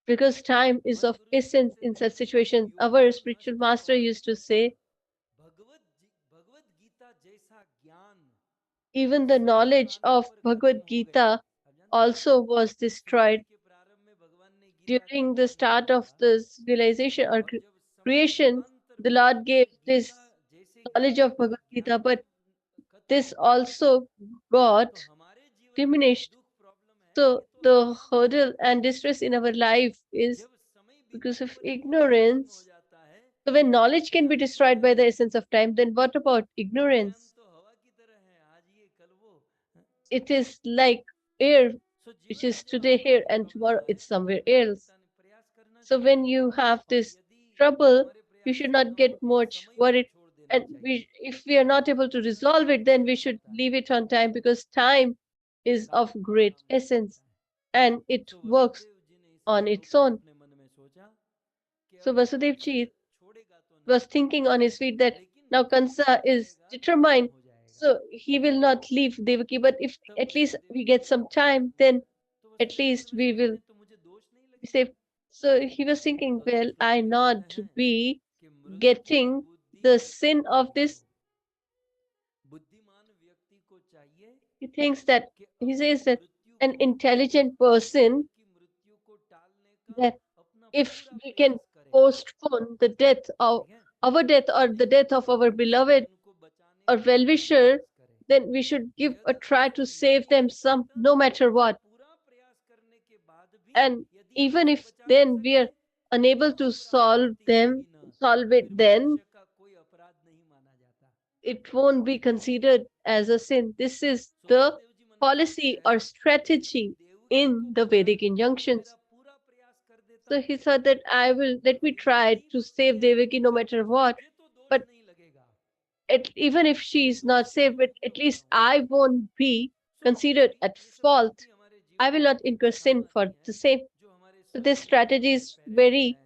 because time is हमारे of गुरु जी essence कहते in थे, such situations. Our Yogi spiritual नष्ट master used to कौंडिन्यम, say, Bhagavad Gita जैसा ज्ञान even the समय knowledge आने of पर खत्म Bhagavad हो गया। Gita आप जानते हैं, also was सृष्टि destroyed के प्रारंभ में भगवान ने गीता का during the ज्ञान start दिया of था, the civilization or और जब समय creation. कालांतर The में Lord gave ये this गीता जैसे knowledge ज्ञान of का Bhagavad Gita, ज्ञान but खत्म this हो गया, also तो got हमारे जीवन में जो diminished. दुख प्रॉब्लम है, So ये तो the अज्ञान से hurdle है। and distress in our life is जब समय because बीतने of पर ज्ञान खत्म हो ignorance. जाता है, So when तो knowledge can be ज्ञान तो destroyed by the essence of time, then what about ज्ञान ignorance? तो हवा की तरह है, आज ये कल वो। It is like air, so which जीवन में is जब today here आपत्ति and प्रॉब्लम tomorrow आए, it's somewhere टाइम else. बिताने प्रयास करना So चाहिए, when you have और this यदि trouble, हमारे you प्रयास should से not न हो get तो much समय पर worried. छोड़ देना And चाहिए, if we are not able to वरना resolve समय it, then we भागा should भागता है, leave it on time, because time is काल of अपना great काम नहीं essence करता है। and it so works Vasudev जी ने इस on श्लोक its को own. अपने मन में सोचा कि So अब Vasudev कंस Ji छोड़ेगा तो नहीं, was thinking on his feet that लेकिन Now Kansa is determined, so he will not leave Devaki. But if at least we get some time, then at least we will be safe. So he was thinking, well, I not be getting the sin of this. He thinks that, he says that an intelligent person, that if we can postpone the death of our death or the death of our beloved or well-wisher, then we should give a try to save them some, no matter what. And even if then we are unable to solve it, then it won't be considered as a sin. This is the policy or strategy in the Vedic injunctions. So he thought that let me try to save Devaki no matter what. But even if she is not saved, but at least I won't be considered at fault. I will not incur sin for the same. So this strategy is very,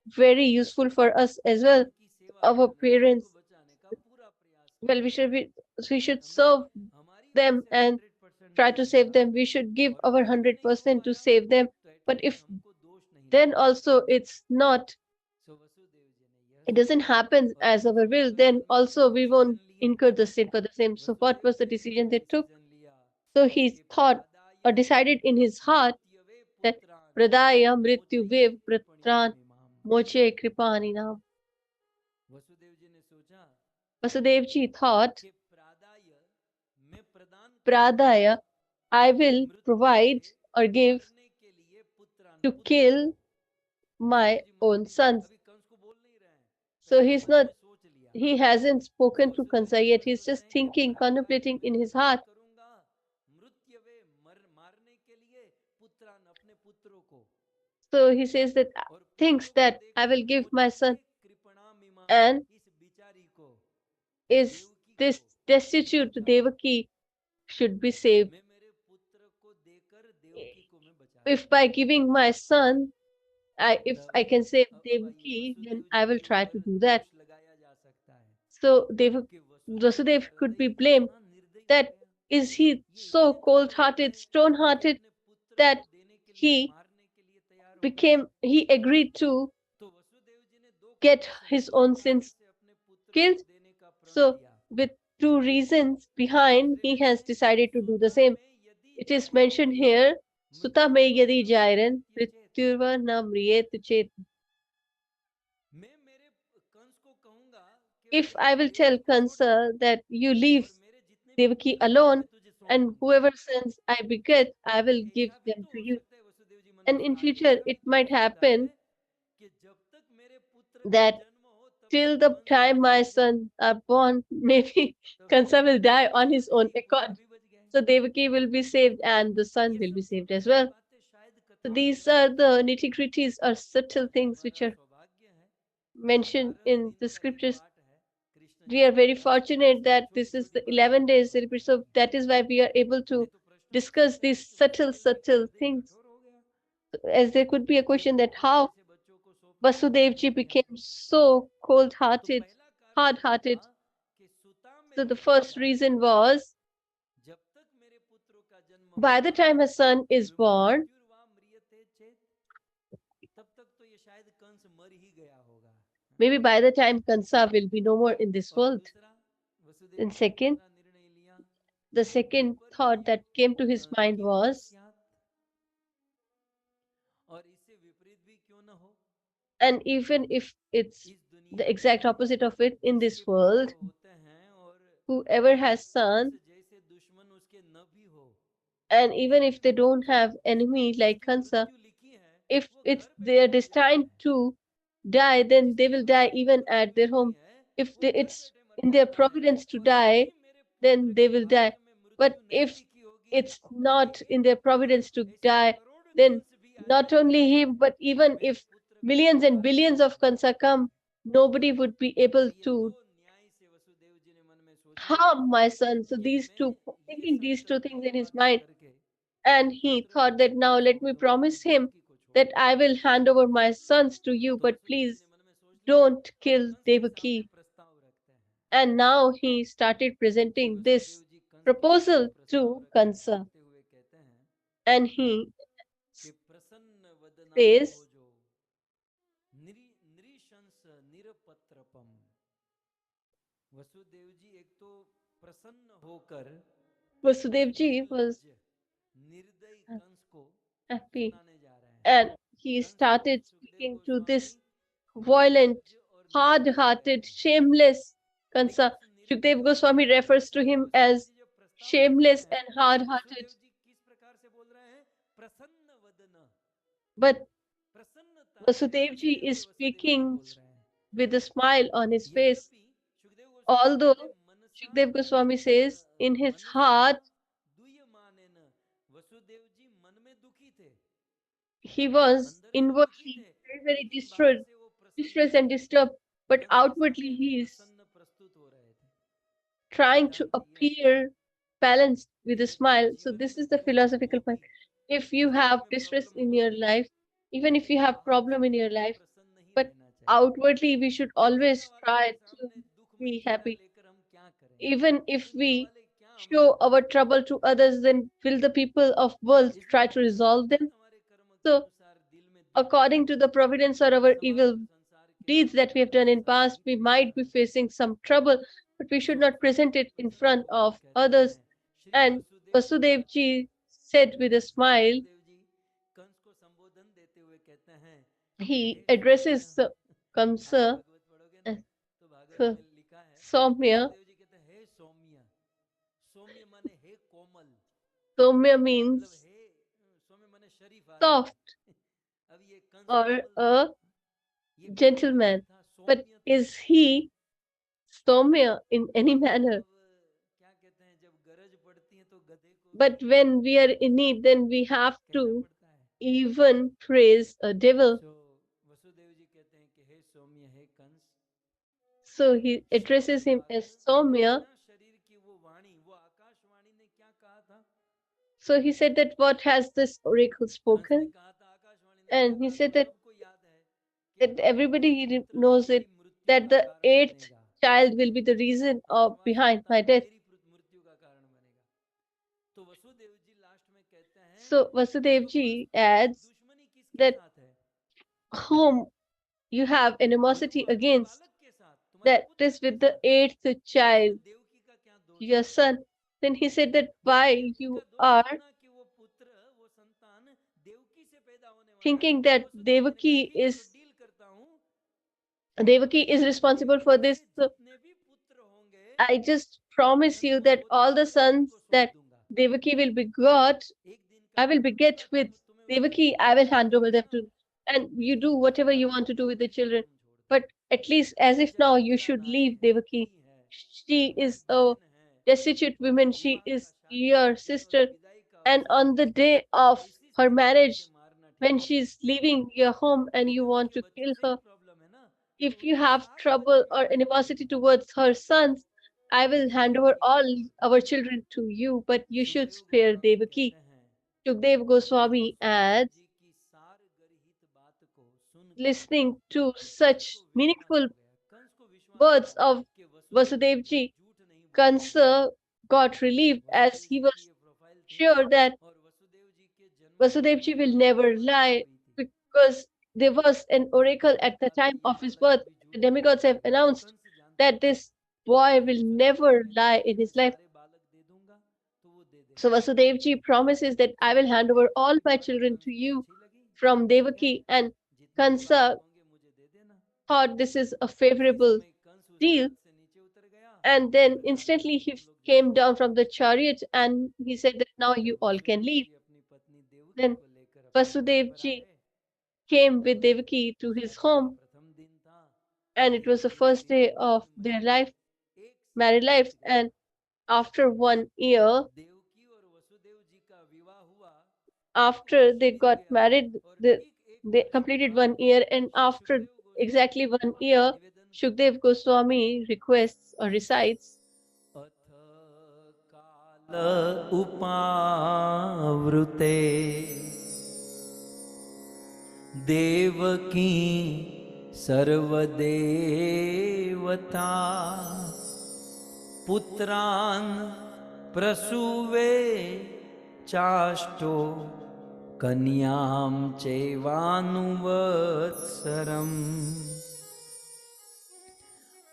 very useful for us as well. Our parents, well, we should serve them and try to save them. We should give our 100% to save them. But if then also it doesn't happen as our will, then also we won't incur the sin for the same. So what was the decision they took? So he thought or decided in his heart that Pradaya Mrityu Vev Pratran Moche Kripaninam. Vasudevji thought, Pradaya, I will provide or give to kill my own sons. So he hasn't spoken to Kansa yet. He's just thinking, contemplating in his heart. So he says that thinks that I will give my son, and is this destitute Devaki should be saved. If by giving my son, if I can save Devaki, then I will try to do that. So Vasudev could be blamed that is he so cold-hearted, stone-hearted that he he agreed to get his own sins killed. So with two reasons behind, he has decided to do the same. It is mentioned here, Suta me yadi jairan prityurva na mriyet chet. If I will tell Kansa that you leave Devaki alone, and whoever sons I beget, I will give them to you. And in future, it might happen that till the time my sons are born, maybe Kansa will die on his own accord. So Devaki will be saved and the son will be saved as well. So these are the nitty-gritties or subtle things which are mentioned in the scriptures. We are very fortunate that this is the 11 days celebration. So that is why we are able to discuss these subtle things. As there could be a question that how Vasudevji became so cold-hearted, hard-hearted. So the first reason was, by the time a son is born, maybe by the time Kansa will be no more in this world. And second, the second thought that came to his mind was, and even if it's the exact opposite of it in this world, whoever has son, and even if they don't have enemy like Kansa, if they are destined to die, then they will die even at their home. If it's in their providence to die, then they will die. But if it's not in their providence to die, then not only him, but even if millions and billions of Kansa come, nobody would be able to harm my son. So thinking these two things in his mind, and he thought that now let me promise him that I will hand over my sons to you, but please don't kill Devaki. And now he started presenting this proposal to Kansa. And he कि प्रसन्न वदना says, भोजो नृशंस निरपत्रपम। Vasudev जी एक तो प्रसन्न होकर Vasudevji was निर्लज्ज निर्दयी कंस को happy, सुनाने जा रहे हैं। and he कंस को started Sukhdev speaking to Goswami this violent, निर्लज्ज और निर्दयी hard-hearted, कहते हैं। shameless लेकिन Kansa. उस Shukdev निर्लज्ज Goswami refers to him Vasudev as जी जब प्रस्ताव रखते shameless हैं and तो hard-hearted. वसुदेव जी किस प्रकार से बोल रहे हैं? प्रसन्न वदन, But प्रसन्नता से Vasudevji हंसते हुए is वसुदेव जी speaking बोल रहे हैं। with a smile on his face. यद्यपि सुखदेव गोस्वामी Although कहते हैं मनसा Shukdev Goswami says in his Mansa heart दुयमानेन, Vasudev जी मन में दुखी थे, he was अंदर से दुखी inwardly थे, very, very लेकिन बाहर से वो प्रसन्न distressed थे। and disturbed, but कंस के outwardly सामने he is प्रसन्न प्रस्तुत हो रहे थे। trying to सिद्धांत ये है, appear balanced with a यदि आपके smile. So जीवन this में is the दुख philosophical point. होगी, If you जीवन have में distress प्रॉब्लम in your होगी, life, even if you लेकिन have बाहर से problem in your हमको life, प्रसन्न ही but रहना चाहिए। outwardly we should दुनिया always वालों के try to सामने दुखमय be चेहरा happy. लेकर हम क्या करें? Even if दुनिया we वाले क्या हमारा show our भला trouble to चाहेंगे? others, then will the people of world इसलिए try to resolve संभवतः them? हमारे कर्म के So अनुसार दिल में दुख according to रहेगा। the providence or our समाज evil और संसार के deeds that we मामलों have के done in अनुसार past, he we Prerna might be रहेगी। facing some trouble, but we should so not present it in प्रसन्न front होकर of कहते others. हैं, Shri And Vasudev ji Vasudev का ji said with a Shri smile, Vasudev जी कंस को संबोधन देते हुए कहते हैं कि he हे सौम्य। addresses आप Kamsa भागवत पढ़ोगे ना as तो भागवत में लिखा है Soumya. वसुदेव जी कहते हैं हे सौम्य। सौम्य माने हे कोमल, Soumya मतलब means हे सौम्य माने शरीफ आदमी। soft अब ये कंस or कोमल था, a ये कंस शरीफ gentleman. था, But सौम्य था। is he Soumya in any manner? अब क्या कहते हैं, जब गरज पड़ती है तो गधे को भी But when we are in need, then we have कहना to पड़ता है। even praise a devil. सो वसुदेव जी कहते हैं कि हे सौम्य, हे कंस, So he शरीर addresses की him बात as सुनिए Soumya. ना, शरीर की वो वाणी, वो आकाशवाणी ने क्या कहा था? So he said that what has this oracle Kans ने spoken? कहा था, आकाशवाणी ने क्या And he कहा था? said वो that, सबको याद है कि that आठवां everybody पुत्र knows मेरी it, मृत्यु that का the कारण eighth बनेगा। child will be the reason of आठवां behind my संतान death. मेरी मृत्यु का कारण बनेगा। तो वसुदेव जी लास्ट में कहते हैं, So Vasudev तो कंस ji तुम्हारी adds दुश्मनी किसके that साथ है? whom you have बोले वो animosity आठवें against, बालक के साथ, तुम्हारे that पुत्र is के with the साथ है। eighth child, इसमें देवकी का क्या दोष your है? son. Then he said that बोले why देवकी you का दोष are इतना कि वो पुत्र, वो संतान देवकी से पैदा होने वाला है। thinking that वसुदेव जी ने कहा ठीक है, तो डील करता हूँ, Devaki is responsible for Devaki this. से So जितने भी पुत्र होंगे I just promise मैं you तुम्हें that all the महोत्सव में sons तुमको सौंप that दूंगा। Devaki will begot, एक दिन का I will टाइम beget दूंगा, with तुम्हें उसको Devaki, छोड़ I will दूंगा, hand over समझे them ना? to, and you लेकिन do अभी whatever you want to do वर्तमान with the में देवकी children. तुम छोड़ दो। But at least as ये if now you जगोदरा should नारी leave है, Devaki. नहीं है, She is a बहन है, destitute woman. She विवाह का is शादी का your दिन और sister. विदाई का And अवसर on है, the day of ऐसी her स्थिति में इसे marriage, मारना ठीक when नहीं she है। is leaving your home and क्योंकि you want उसके to बच्चों kill से ही her, प्रॉब्लम है ना, तो if you उनके have सारे trouble बच्चे or मेरे पास animosity भेज दो। towards her sons, I will लेकिन hand over देवकी को all छोड़ दो। our children to you, but you should Sukhdev spare Goswami कहते Devaki. हैं Shukdev कि Goswami वसुदेव adds, जी की सार गरिहित बात को सुनकर listening to कंस such को विश्वास meaningful हो गया। कंस को विश्वास words हुआ of कि वसुदेव जी Vasudev ji, झूठ नहीं बोलेंगे। Kansa got relieved as Vasudev he जी की was ये प्रोफाइल थी sure that और वसुदेव जी के Vasudev जन्मोत्सव ji में will ये never भविष्यवाणी lie, हुई थी। because there was an oracle भगवान ने at the कहा था time ये of his बालक birth. कभी The झूठ नहीं demigods have बोलेगा। announced कंस जानता that था, this boy will Vasudev ji never कहते lie हैं in कि मैं his life. सारे बालक दे दूंगा, तो वो दे So देगा। Vasudev ji promises that I so will hand over Devaki all की my बात children कंस to को you अच्छी लगी, from ठीक है, Devaki, and जितने भी बालक Kansa होंगे मुझे दे देना। thought this is a उसी favorable समय कंस उस deal, रथ से नीचे उतर गया and और then कहा कि instantly अब he तुम लोग जा came सकते down हो। from the chariot and he said that now you जब all can वसुदेव leave. जी अपनी पत्नी देवकी Then को लेकर अपने घर Vasudev पर ji आए came with और Devaki to his शादी का home, प्रथम दिन था, and it was the एक first दिन day of their मौजमस्ती, life, एक married साल life. बीत गया। And after 1 year, देवकी और वसुदेव जी का विवाह हुआ, एक after वर्ष they बीत got गया married, और ठीक एक they वर्ष के completed बाद 1 year, and Shri after Sukhdev Goswami exactly ji 1 year, निवेदन करते Shukdev हैं, Goswami requests or recites, अथ काल उपावृते देवकी सर्वदेवता पुत्रान् प्रसूवे चाष्टो कन्यां चैवानुवत्सरम्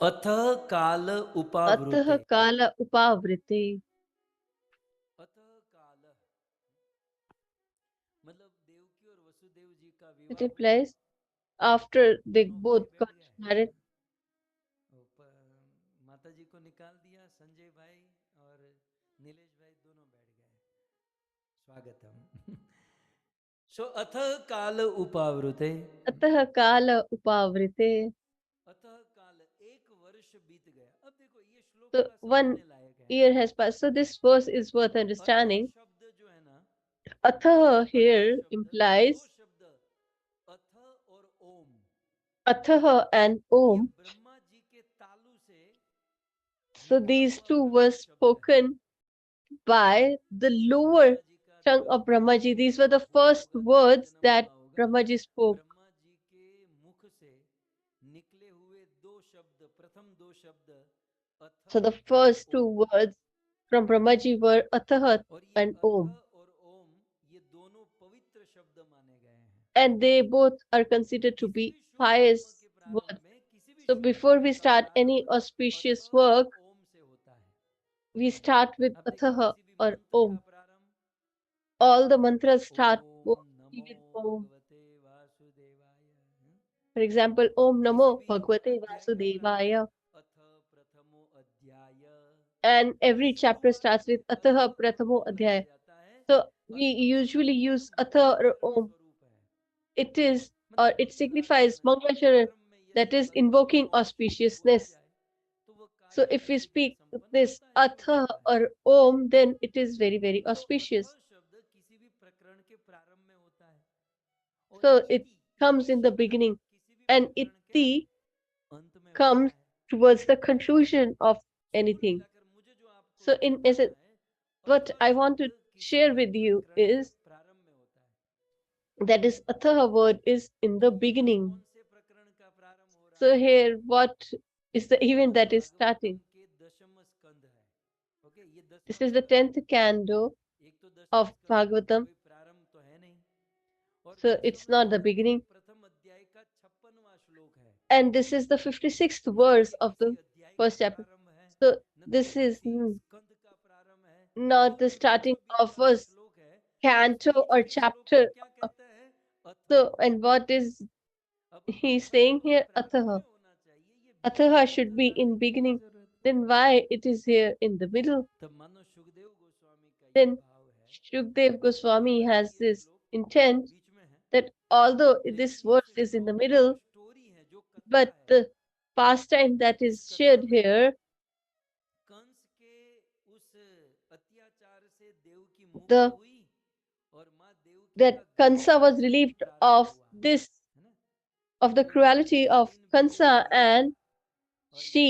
अथ काल अतः उपावृते काल उपावृते. अथ काल मतलब देवकी और वसुदेव जी का It विवाह हुआ, implies after they दोनों भाई both बैठ got गए, married. माता जी को निकाल दिया, संजय भाई और नीलेश भाई दोनों बैठ गए, स्वागतम। सो अथ काल उपावृते, अतः काल उपावृते. अतः काल एक वर्ष बीत गया। अब देखो ये श्लोक So थोड़ा 1 समझने लायक है। year has passed. So this verse is worth अथ understanding. शब्द जो है ना, Atha अथ here शब्द, दो implies शब्द अथ और ओम, Atha and ये Om. ब्रह्मा जी के तालु से So निकला these हुआ two प्रथम were शब्द है। spoken by the lower Brahma ji का tongue द्वार of प्रारंभ Brahmaji. These were हुआ the हुआ first होगा, तब ये words जन्म that हुआ होगा। Brahmaji spoke. ब्रह्मा जी के मुख से निकले हुए दो शब्द, प्रथम दो शब्द अथ So the और first two Om, words from Brahmaji were Atha और ये and अथ Om. और ओम ये दोनों पवित्र शब्द माने गए हैं। And they both are considered to किसी be भी शुभ कर्म pious के words. प्रारंभ में, किसी भी So शुभ before कर्म we का start any प्रारंभ अथ auspicious और work, ओम से होता है। we start with अब देखो Atha किसी भी or मंत्र का Om. प्रारंभ All the mantras start Om mostly NaMo with Om. भगवते वासुदेवाय, For example, Om किसी Namo भी Bhagavate अध्याय का प्रारंभ Vasudevaya. अथ प्रथमो अध्याय, And every chapter starts शुरुआत with में अथ Atha और Prathamo ओम लगाया Adhyaya. जाता है। So we अथ और usually Om use Atha or मंगलाचरण Om. स्वरूप है, It is or मतलब it signifies मंगलाचरण है। Mangalasharan, प्रारंभ में that यदि is अथ और invoking ओम शब्द बोला auspiciousness. जाए तो वो So कार्य if we शीघ्र speak संपन्न this होता है, शुभ Atha होता है। or Om, then it is very, very तो अथ auspicious. शब्द किसी भी प्रकरण के प्रारंभ में होता है, और So it इति comes इति in the शब्द beginning, किसी भी and प्रकरण के Iti अंत में होता comes है। towards the conclusion of सो कुल anything. मिलाकर मुझे जो आपको So in बताना essence, है, what अथ I want शब्द to किसी share भी with you प्रकरण के is प्रारंभ में होता है। that is Atha word is in तो the यहाँ beginning. कौन से प्रकरण का प्रारंभ हो रहा So है? here, what is the event Shrimad that is Bhagavatam starting? के दशम स्कंद है। ओके, ये This दसवां is the स्कंद है। 10th canto एक तो दसवें of स्कंद का तो Bhagavatam. कोई प्रारंभ तो है नहीं, और So it's दसम not the स्कंद के beginning. प्रथम अध्याय का 56वां श्लोक है। And this is the 56th न तो verse ये of किसी the अध्याय का first chapter. प्रारंभ है, So न तो this ये is किसी स्कंद का प्रारंभ है। not the केवल ये starting जो भी of हमारा a श्लोक है, canto बीच or के श्लोक को chapter. क्या कहता है? अथ। So, and what is अब he अथ saying यदि here? प्रारंभ में Atha. होना चाहिए, ये बीच में Atha अथ should be डालने in की क्या beginning. जरूरत है? Then why it is here in the middle? तब मानो सुखदेव गोस्वामी का ये Then भाव है Shukdev कि Goswami भले has ये this श्लोक intent बीच में है, that although लेकिन this इस verse is in the श्लोक की जो middle, स्टोरी है, जो कथा but है, the pastime that इस is कथा shared में here, कंस के उस अत्याचार से देव की मुक्त the हुई और माँ देवकी that का गर्भ Kansa was संस्कार relieved प्रारंभ of हुआ, this है ना? of the और वो cruelty of 10 दिन विवाह Kansa, हुआ and और यहाँ she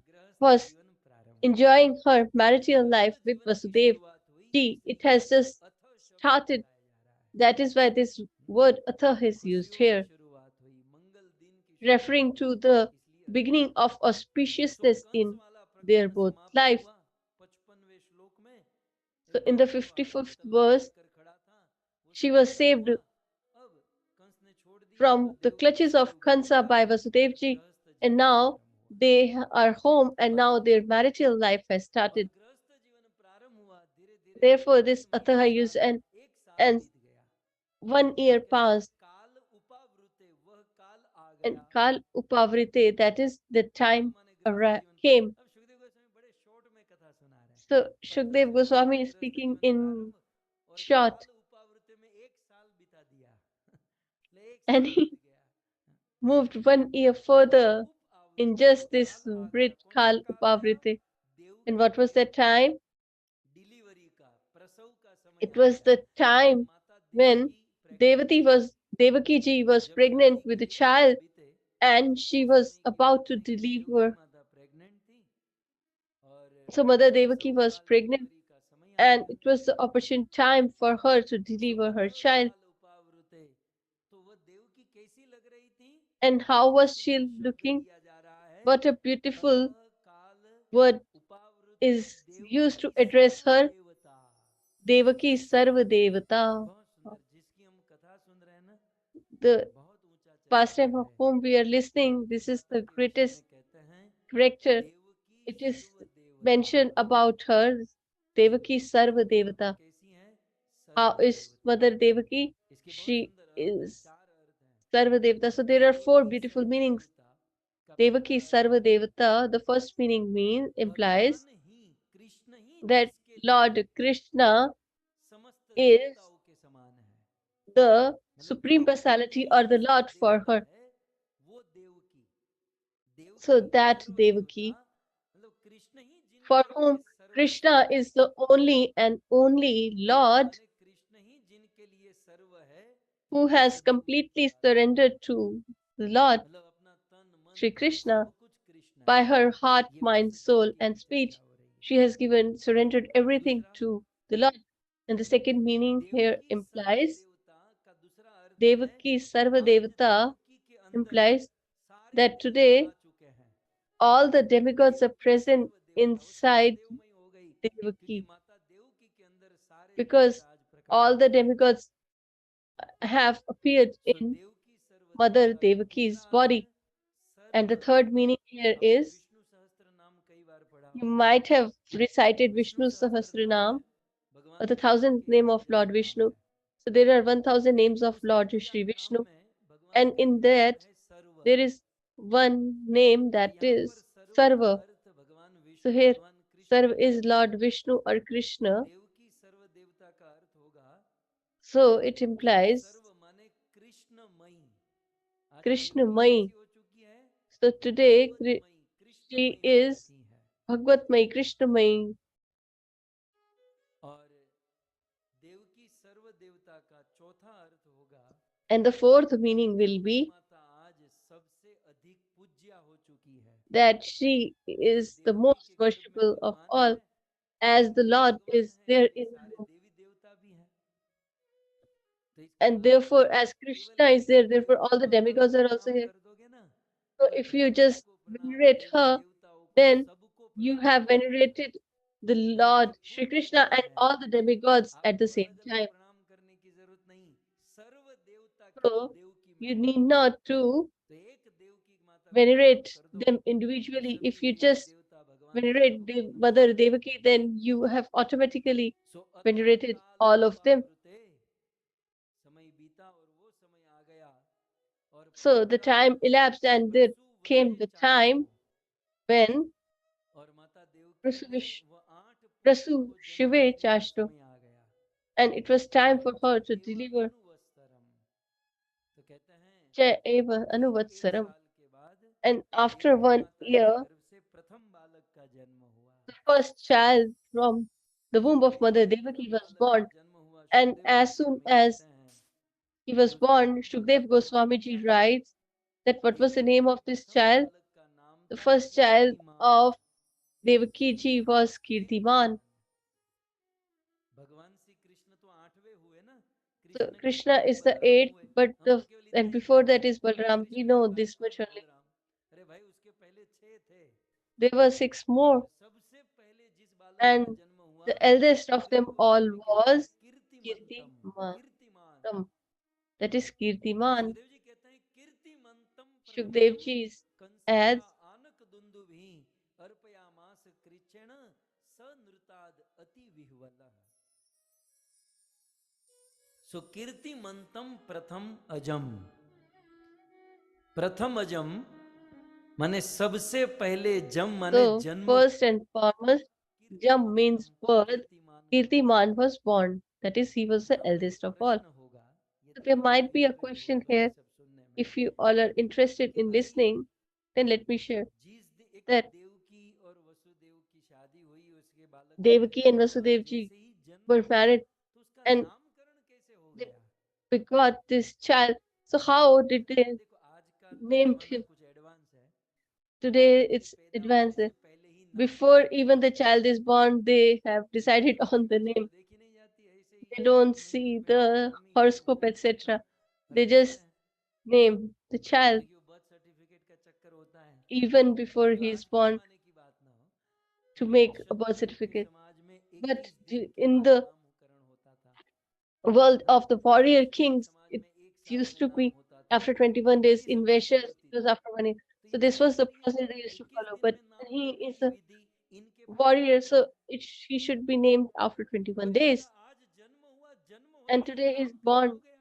गृहस्थ was जीवन प्रारंभ हुआ। enjoying her तो marital गृहस्थ life with जीवन की Vasudev शुरुआत हुई, ji. It इसीलिए has just अथ शब्द started. लगाया जा रहा है। That is why this word Atha is used खुशियों की here, शुरुआत हुई, मंगल दिन की referring शुरुआत to हुई, the इसलिए अथ। beginning of so auspiciousness Kans in वाला their प्रकरण both समाप्त life. हुआ 55वें श्लोक में। So एक in the औरत को हाथ में 55th तलवार verse, लेकर खड़ा था, वो she was समाप्त saved हुआ। अब कंस ने छोड़ दिया तो from the Dev clutches of Vasudev घर Kansa गया by और Vasudevji, गृहस्थ and जीवन now प्रारंभ हुआ। they are home, and अथ now their marital life has और started. गृहस्थ जीवन प्रारंभ हुआ, धीरे धीरे Therefore, 6 this महीने Atha use साल, एक साल and बीत गया। 1 year और कहते हैं passed, काल उपावृते, वह काल आ and गया। Kal Upavrite, that is the काल time माने गृहस्थ जीवन। came. अब सुखदेव गोस्वामी बड़े शॉर्ट में कथा सुना रहे हैं। So अथ Shukdev शब्द से Goswami is गृहस्थ speaking जीवन in प्रारंभ और short, काल उपावृते में एक साल बिता दिया। ले एक and साल बीत he गया। moved 1 year काल further उप in आवृते, just वो this काल आ गया। Vrit कौन सा Kal काल आया? Upavrite. And Devaki what was के that time? डिलीवरी का, प्रसव का समय It आ was गया, the जब time माता when देवकी प्रेग्नेंट थी। Devaki ji was जब pregnant यानी with a कि 1 साल child, बीते, and तो she उस was समय की about बात to है कि देवकी deliver. माता प्रेग्नेंट थी और So Mother प्रसव Devaki was काल, pregnant, डिलीवरी का समय आ and गया। it was the opportune time for her to so deliver अथ her child. काल उपावृते, तो वह देवकी कैसी लग रही थी? And how कितना was she सुंदर शब्द looking? दिया जा रहा है, What a अथ beautiful काल word. उपावृते is used to address her Devaki Sarva Devata. बहुत सुंदर, जिसकी हम कथा सुन रहे हैं ना, The बहुत ऊंचा pastime चरित्र of है। whom we are listening, this is माता the के विषय में greatest कहते हैं character. देवकी It is सर्व देवता। mentioned about her, Devaki Sarva देवता Devata. कैसी है? How सर्व is देवता। Mother Devaki? इसके बहुत She सुंदर अर्थ हैं, is चार अर्थ हैं। Sarva Devata. So there are four Devaki beautiful serve meanings. देवता का Devaki पहला अर्थ Sarva है Devata, the first meaning means implies भगवान ही, कृष्ण ही that जिसके लिए Lord Krishna समस्त is देवताओं के समान है। the मतलब Supreme देवताओं Personality में or ही the जो Lord for देवता her. है वो देवकी। So देवकी that सर्व देवता Devaki, मतलब कृष्ण ही for जिनके लिए whom सर्व है। Krishna is the only and only Lord माने कृष्ण ही जिनके लिए सर्व है, who उस has देवकी completely का surrendered to the Lord मतलब अपना तन मन Sri धन Krishna सब कुछ कृष्ण by है। her heart, ये mind, फर्स्ट टर्म soul, की and चर्चा speech. हो रही है। She has given, surrendered everything दूसरा to the Lord. And the second meaning here Devaki serve implies देवता का दूसरा अर्थ है Devaki Sarva आज Devata देवकी के अंदर implies सारे that देव today आ चुके हैं। all the demigods are Devaki present सर्व देवता वो inside सर्वदेवमय हो गई क्योंकि Devaki माता देवकी के अंदर सारे because देवता आज प्रकट all हो the गए। demigods have appeared so in Devaki serve Mother देवता का तीसरा Devaki's earth body. And serve. the third meaning here आपने is विष्णु सहस्त्र नाम कई बार पढ़ा you होगा। might have recited Vishnu Vishnu सहस्त्र नाम है Sahasranam भगवान or the विष्णु thousandth के name of जितने भी Lord नाम Vishnu. हैं, So there are 1000 names of उस Lord Shri 1000 नाम Vishnu, में भगवान and का in एक नाम that है सर्व। there is one name तो that यहाँ पर is सर्व का Sarva. अर्थ भगवान So विष्णु here भगवान कृष्ण Sarva है। is Lord Vishnu or तो Krishna. देवकी सर्व देवता का अर्थ होगा So it कि implies सर्व माने कृष्णमयी। आज Krishna देवकी Mai. कैसी हो चुकी है? So today भगवतमयी she कृष्णमयी हो is चुकी है। Bhagvat Mai, Krishna Mai. और देवकी सर्व देवता का चौथा अर्थ होगा And the fourth कि meaning will देवकी be माता आज सबसे अधिक पूज्या हो चुकी है। that she जैसे is the देवकी most के गर्भ में worshipful of भगवान all, है, as the वैसे Lord भगवान is है there वैसे in सारे the womb. देवी देवता भी हैं। तो इसका And मतलब therefore, आप as केवल Krishna is एक there, therefore देवता all the माता को demigods are also प्रणाम here. कर दोगे ना, So तो if you भगवान just को प्रणाम, venerate देवी her, देवताओं को then सबको you प्रणाम have हो जाएगा। venerated the मतलब कोई Lord Shri फूट नहीं Krishna रहा and है। all the demigods at आपको the same अलग अलग time. प्रणाम करने की जरूरत नहीं, सर्व देवता केवल So देवकी में you है। need not to तो एक देवकी माता को प्रणाम venerate कर दो them तो individually. सभी If you देवी just देवता भगवान venerate सबको the प्रणाम Mother कर Devaki, देंगे। then you have automatically so अथः venerated काल all of them. उपावृते, समय बीता और वो समय आ गया और So the पहुंचा time elapsed and there came प्रसूवते the चाष्टो, time when और माता देवकी ने वो 8 पुत्रों Prasu को जन्म Shive देने का Chashto, समय आ गया। and it was time for her to एव deliver अनुवस्तरम, तो कहते हैं Cha Eva ठीक 1 Anuvatsaram. साल के बाद And after देवकी 1 year, माता के गर्भ से प्रथम बालक का जन्म हुआ। the first child from the womb of Mother जैसे ही Devaki प्रथम was बालक का born. जन्म हुआ, And Sukhdev as soon Goswami कहते as हैं he was कि उस born, प्रथम बालक Shukdev का नाम क्या Goswamiji था? writes that what was the name of this प्रथम child? बालक का नाम The था first child कीर्तिमान। of Devaki ji was Kirtiman. कीर्तिमान, भगवान श्री कृष्ण तो 8वें हुए ना, So कृष्ण के Krishna पहले is the बलराम eighth, हुए। but हम तो केवल इतना and ही before जानते that हैं is Balram. We कृष्ण के know बाद this कौन much है? only. बलराम। अरे भाई उसके पहले 6 थे। There were 6 और more, सबसे पहले जिस बालक का and जन्म हुआ, the eldest of Sukhdev them all Goswami कहते हैं was कीर्तिमंतम। Kirtiman. कीर्तिमान, That is Kirtiman. Sukhdev ji कहते हैं कीर्तिमंतम Shukdev प्रथमम ji कंसस्य adds, आनक दुंदुभि अर्पयामास कृच्छेण सनृताद अति विह्वलः। सो कीर्तिमंतम प्रथम अजम, प्रथम अजम माने सबसे पहले, जम माने so जन्म, first and foremost, Jam means कीर्तिमंतम birth. कीर्तिमान को कहते Kirtiman हैं। was born. That is, he was the यहाँ पर एक eldest of all. प्रश्न होगा, So यदि there आप might be a इंटरेस्टेड हो question ये here. सब सुनने में, If you all are interested कि in भाई listening, then let me share एक तो that देवकी और वसुदेव की शादी हुई, उसके बालक का Devaki जन्म and हुआ, Vasudev ji जैसे ही जन्म were हुआ married तो उसका and नामकरण कैसे हो they गया? begot this child. So how did अरे they देखो आज का तो named जमाना him? कुछ एडवांस है, Today बच्चे it's पैदा होने advanced. से पहले ही नाम Before तय कर even the देते हैं। child is born, they have लड़की decided होती on है the उसकी तो name. देखी नहीं जाती, ऐसे ही They एक don't महीने see पहले the मम्मी ये horoscope, वो खत्म, etc. रख They देते just हैं। name the child क्योंकि वो बर्थ सर्टिफिकेट का चक्कर होता है, even before जो he is आज के born. जमाने की बात ना हो, to make a Kshatriya birth Kshatriya certificate. समाज में But 21 दिन के in बाद the नामकरण होता था। world of the warrior Kshatriya kings, समाज it में एक साल used में to नाम be होता था। after 21 days. विधि In समाप्ति Vaishyas, होती it was थी। after 1 year. तो So ये this बताइए was the फिर ये process they used to 21 follow. दिन But में नाम he करने is की a विधि इनके पास warrior, कहाँ so है? he should be named after 21 बोलिएगा days. आज जन्म हुआ, जन्म And होते ही today he's नामकरण हो born गया।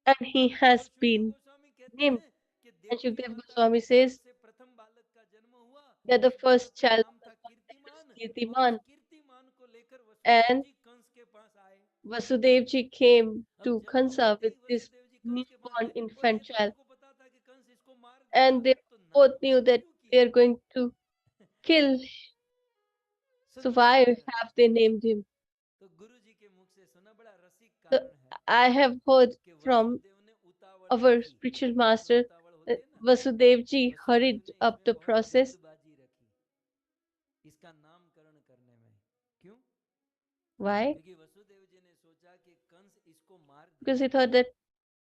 and he और has सुखदेव been गोस्वामी कहते named. हैं कि And देवकी Shukdev माता Goswami के गर्भ says से प्रथम बालक का जन्म हुआ, that the उस बालक first का child नाम था was कीर्तिमान। और उस Kirtiman, कीर्तिमान को लेकर वसुदेव and जी कंस के पास आए। Vasudevji came अब to जन्म Kansa होते with ही this वसुदेव जी कंस के पास newborn गए और infant ये तो child. उनको पता था कि कंस इसको मार देगा, And they तो both knew नामकरण that क्यों they किया? are going to kill. So So why नामकरण। have they named him? तो गुरु जी के मुख से सुना, बड़ा रसिक So कारण है I have heard कि from वसुदेव ने उतावल our रखी। spiritual इंग्लिश में master उतावल होती है ना, Vasudevji वसुदेव hurried ने up इसमें the बहुत process. जल्दबाजी रखी इसका नामकरण करने में। क्यों? Why? क्योंकि वसुदेव जी ने सोचा कि कंस इसको मार Because he देगा, thought that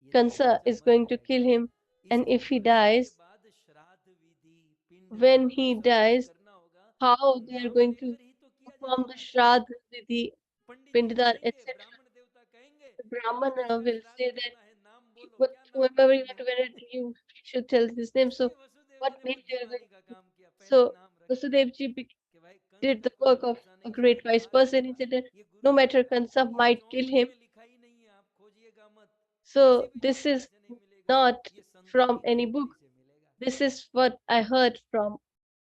ये तो Kansa बच्चा is मर going to kill जाएगा, him, and इसके if he मरने के dies, बाद श्राद्ध विधि, when पिंडदान he सब कुछ dies, करना होगा, तो how they are नाम going to लेकर ही तो किया perform the जाएगा। Shraddh, the Pandit ji Pindadan, कहेंगे, etc. ब्राह्मण देवता कहेंगे The कि भाई Brahmana जिसका will श्राद्ध say that करना है नाम बोलो, what क्या नाम whoever you रखेंगे? want to venerate, you should tell his name. So इसलिए वसुदेव what जी ने name they are going बुद्धिमानी का to? काम किया, पहले So नाम रख दिया Vasudevji कि भाई कंस did का the कोई work of भरोसा a नहीं, great शायद wise मार person. He देगा। said that ये गुरु no जी matter का, Kansa ये might kill चौपड़ी him. में लिखा ही नहीं है, आप खोजिएगा मत, किसी So भी this चौपड़ी is से नहीं मिलेगा, not ये संतों from की any book. खोपड़ी से मिलेगा। This is what I heard from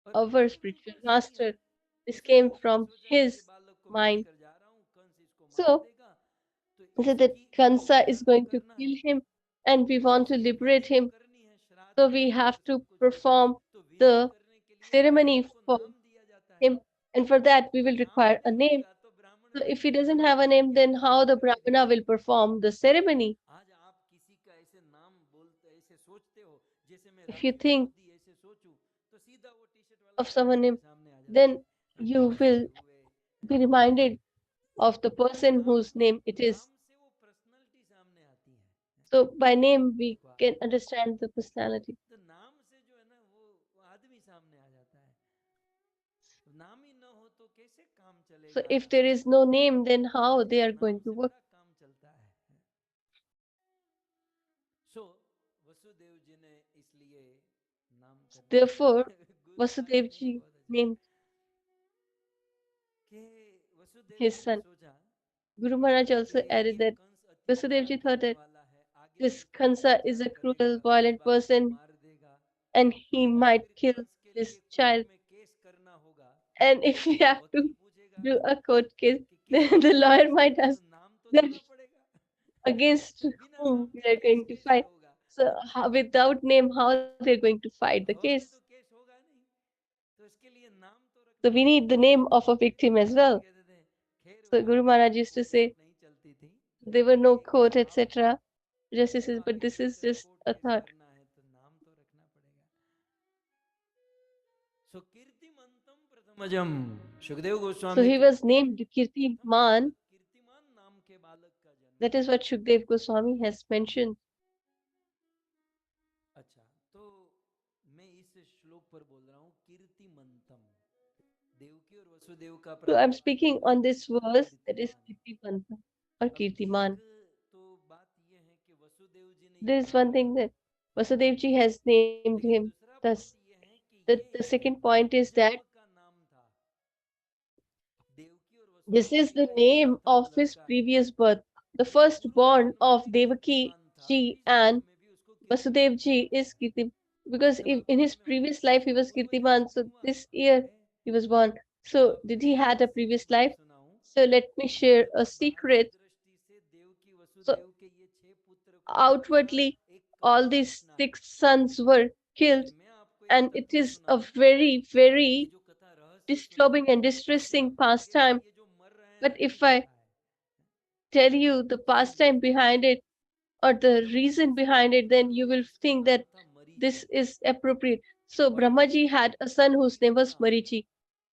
और our बात spiritual बिल्कुल सही है। master. This इसलिए came उसने from सोचा कि ये his बालक को मैं mind. लेकर जा रहा हूँ, कंस इसको मार So देगा, तो he said that इसकी Kansa is उद्धार तो going to करना kill है, him and we तो want to इसकी liberate विधि तो him. करनी है, श्राद्ध So we विधि और have सब to कुछ होगा। perform तो विधि the करने के लिए ceremony बालक को for नाम दिया जाता है। him. And for that, we तो will नाम ही require a नहीं name. होगा तो ब्राह्मण So if he देवता doesn't श्राद्ध have a का name, क्या then how विधि the करेगा? Brahmana will perform the ceremony? आज आप किसी का ऐसे नाम बोलते, ऐसे सोचते हो, जैसे मैं If you राष्ट्रपति think मोदी ऐसे सोचूं, तो सीधा वो टी शर्ट वाला of आदमी someone आपके name, सामने आ जाता then है। you नमस्ते will हुए be reminded of the तो person नाम, whose name it is. नाम से वो पर्सनालिटी सामने आती है। So by name, we देखो can understand the personality. तो नाम से जो है ना वो आदमी सामने आ जाता है। नाम ही ना हो तो कैसे काम So चलेगा? if there is no name, then how they आजकल are नाम going to से work? बड़ा काम चलता है। सो वसुदेव जी ने इसलिए नाम करने Therefore, गुरु महाराज ने Vasudevji बहुत अच्छा named कि वसुदेव his जी ने son. सोचा Guru Maharaj कि also added ये that कंस अत्याचार Vasudevji thought करने that वाला है, आगे this चलकर Kansa is अत्याचार a करेगा, cruel, इस violent बालक को person मार देगा, and he और might फिर kill कंस के this लिए कोर्ट child. में केस करना होगा। And if we तो have to वकील पूछेगा do a court case, कि then किसके the lawyer अगेंस्ट, might तो ask नाम तो that देना पड़ेगा। against बिना whom नाम we के are केस going to कैसे fight. होगा? So without name, how they're going to fight the और भी case? तो केस होगा नहीं, तो इसके लिए नाम तो So रखना we need the पड़ेगा। name of a victim Guru as Maharaj well. कहते थे, खैर So उस Guru समय Maharaj तो used to court vote say नहीं चलती थी, there were no लेकिन court, अब etc. अब Justices, but आगे this is चलकर just court a case thought. करना है तो नाम तो रखना पड़ेगा। सो कीर्तिमंतम प्रथमजम, सुखदेव So गोस्वामी he कहते was हैं named प्रथम Kirtiman. बालक कीर्तिमान नाम के बालक का जन्म That is हुआ। what Shukdev Goswami has mentioned. अच्छा, तो मैं इस श्लोक पर बोल रहा हूँ कीर्तिमंतम, देवकी और वसुदेव का So I'm प्रथम बालक speaking था on this verse that is कीर्तिमान। Kirtimanta or अब एक Kirtiman. तो बात ये है कि वसुदेव जी ने ये There is नाम one thing रखा, that Vasudevji has named him. लेकिन दूसरा Thus, पॉइंट ये है कि the ये इसके second point is that जन्म का नाम था। देवकी और this Vasudev is ji the का ये name प्रथम of his लड़का, previous birth. The जो पूर्व firstborn जन्म of में Devaki कीर्तिमान था, तो ji इस जन्म and में भी उसको कीर्तिमान Vasudevji कहा is गया। Kirti, because जब if आप in कुंभ his में होंगे previous life he तो was पूर्व जन्म Kirtiman, क्यों so हुआ this year है? he was born. तो So आपको did एक he had a रहस्यमय previous बात life? सुनाऊं So let me कि share a यदि बाह्य secret. दृष्टि से देवकी So वसुदेव के ये 6 पुत्र को देखना outwardly, एक all कठिन these रचना है, 6 sons were killed, लेकिन मैं आपको एक and it तत्व is a सुनाऊं, very, ये very जो कथा रहस्य सुनाऊं, disturbing and इससे distressing आपको लगेगा pastime. कि ये जो मर रहे हैं But अभी if I कथा है। tell you the सुनिए, pastime behind it or the Brahma reason जी का behind एक it, then पुत्र you हुआ will जिसका think नाम that था this Marichi, is appropriate. So और Brahmaji उसकी had a son पत्नी whose name was गुणा, Marichi,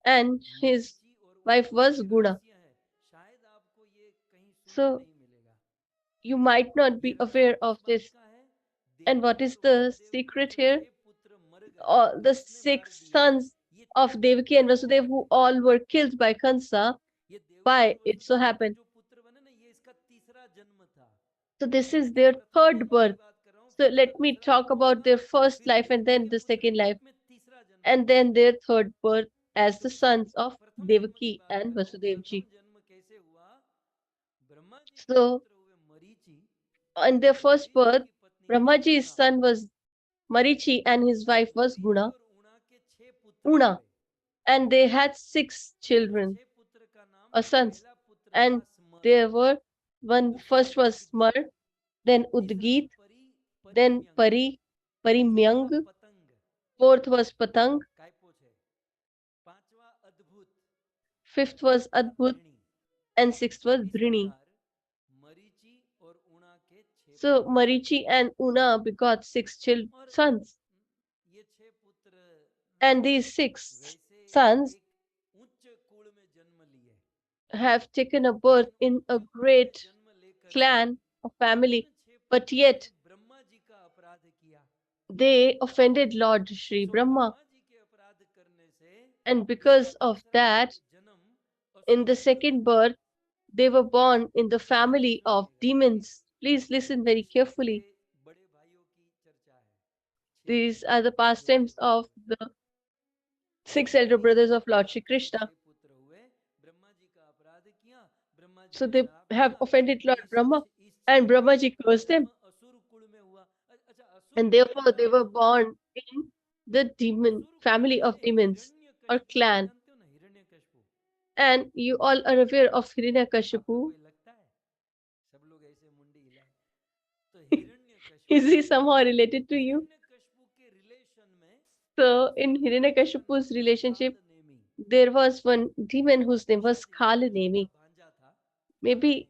and his मरीचि और wife उनका was एक Guna. रहस्य है, शायद आपको ये कहीं सुनने So नहीं मिलेगा। you might not ये be रहस्य aware किस of बात this. का है? And what देवकी is और the वसुदेव के secret जो here? 6 पुत्र मर गए All the किसने मार six दिए? sons ये of Devaki and Vasudev, who all were killed by Kansa. ये देवकी Why और it वसुदेव so का happened? जो पुत्र बने ना, ये इसका तीसरा जन्म था। So this is इसके their प्रथम third जन्म की birth. बात कर रहा हूँ, So फिर इसका let me दूसरा talk जन्म about हुआ, their first फिर life and देवकी then के the पुत्र second के life, रूप में तीसरा जन्म and हुआ। then their third birth as तो the sons of प्रथम जन्म की Devaki बात and कर रहा हूँ, Vasudev प्रथम ji. जन्म कैसे हुआ? ब्रह्मा जी के So पुत्र हुए मरीचि in their और first मरीचि birth, की पत्नी थी Brahmaji's ऊणा, son was Marichi and his और wife was मरीचि Guna, और ऊणा के 6 पुत्र Una, हुए। and they had 6 और उन children 6 पुत्र का नाम, or sons, पहला पुत्र था and स्मर, there were one दूसरा first was Smar, उद्गीत, then तीसरा Udgit, then परिम्यंग, चौथा Parimyang, पतंग, fourth was Patang, काय पूछे, पांचवा अद्भुत, fifth और was छठा Adbhut, धृणी। and sixth was इस Drini. प्रकार मरीचि और ऊणा के 6 पुत्र So Marichi and Una begot 6 और sons, ये 6 पुत्र and these 6 वैसे sons एक उच्च कुल में जन्म लिए, have taken a birth लेकिन in a उच्च कुल में great जन्म लेकर भी clan or family, in 6 but पुत्रों ने yet ब्रह्मा जी का अपराध किया। they offended Lord Sri so Brahma, Brahma ji के अपराध करने से and इसका because of दूसरा that, जन्म in असुर the कुल में second हुआ। birth, they were born in the ध्यान से family of सुनिएगा, demons. Please listen very Krishna के carefully. बड़े भाइयों की चर्चा है, 6 These पुत्र are the जो थे। pastimes of the 6 elder Devaki brothers of Lord और Shri ये Krishna. 6 पुत्र हुए, ब्रह्मा जी का अपराध किया, ब्रह्मा जी So ने they श्राप have दिया, offended और Lord Brahma, इस and 6 पुत्रों Brahmaji का cursed जन्म them, असुर कुल में हुआ। अच्छा, असुर and कुल में therefore they कहाँ were से हुआ? born in the demon असुर कुल family में of ये demons or हिरण्यकशिपु को clan. जानते हो ना, Hiranyakashipu? And you all are aware of आपका Hiranyakashipu. कोई लगता है? सब लोग ऐसे मुंडी हिलाए। तो Hiranyakashipu, Is he somehow related to you? Hiranyakashipu के रिलेशन में So in एक डेमन Hiranyakashipu's था, relationship, काल Nemi. there was one demon whose name was शायद हिरण्यकशिपु का Kalanemi. भांजा था काल Maybe Nemi,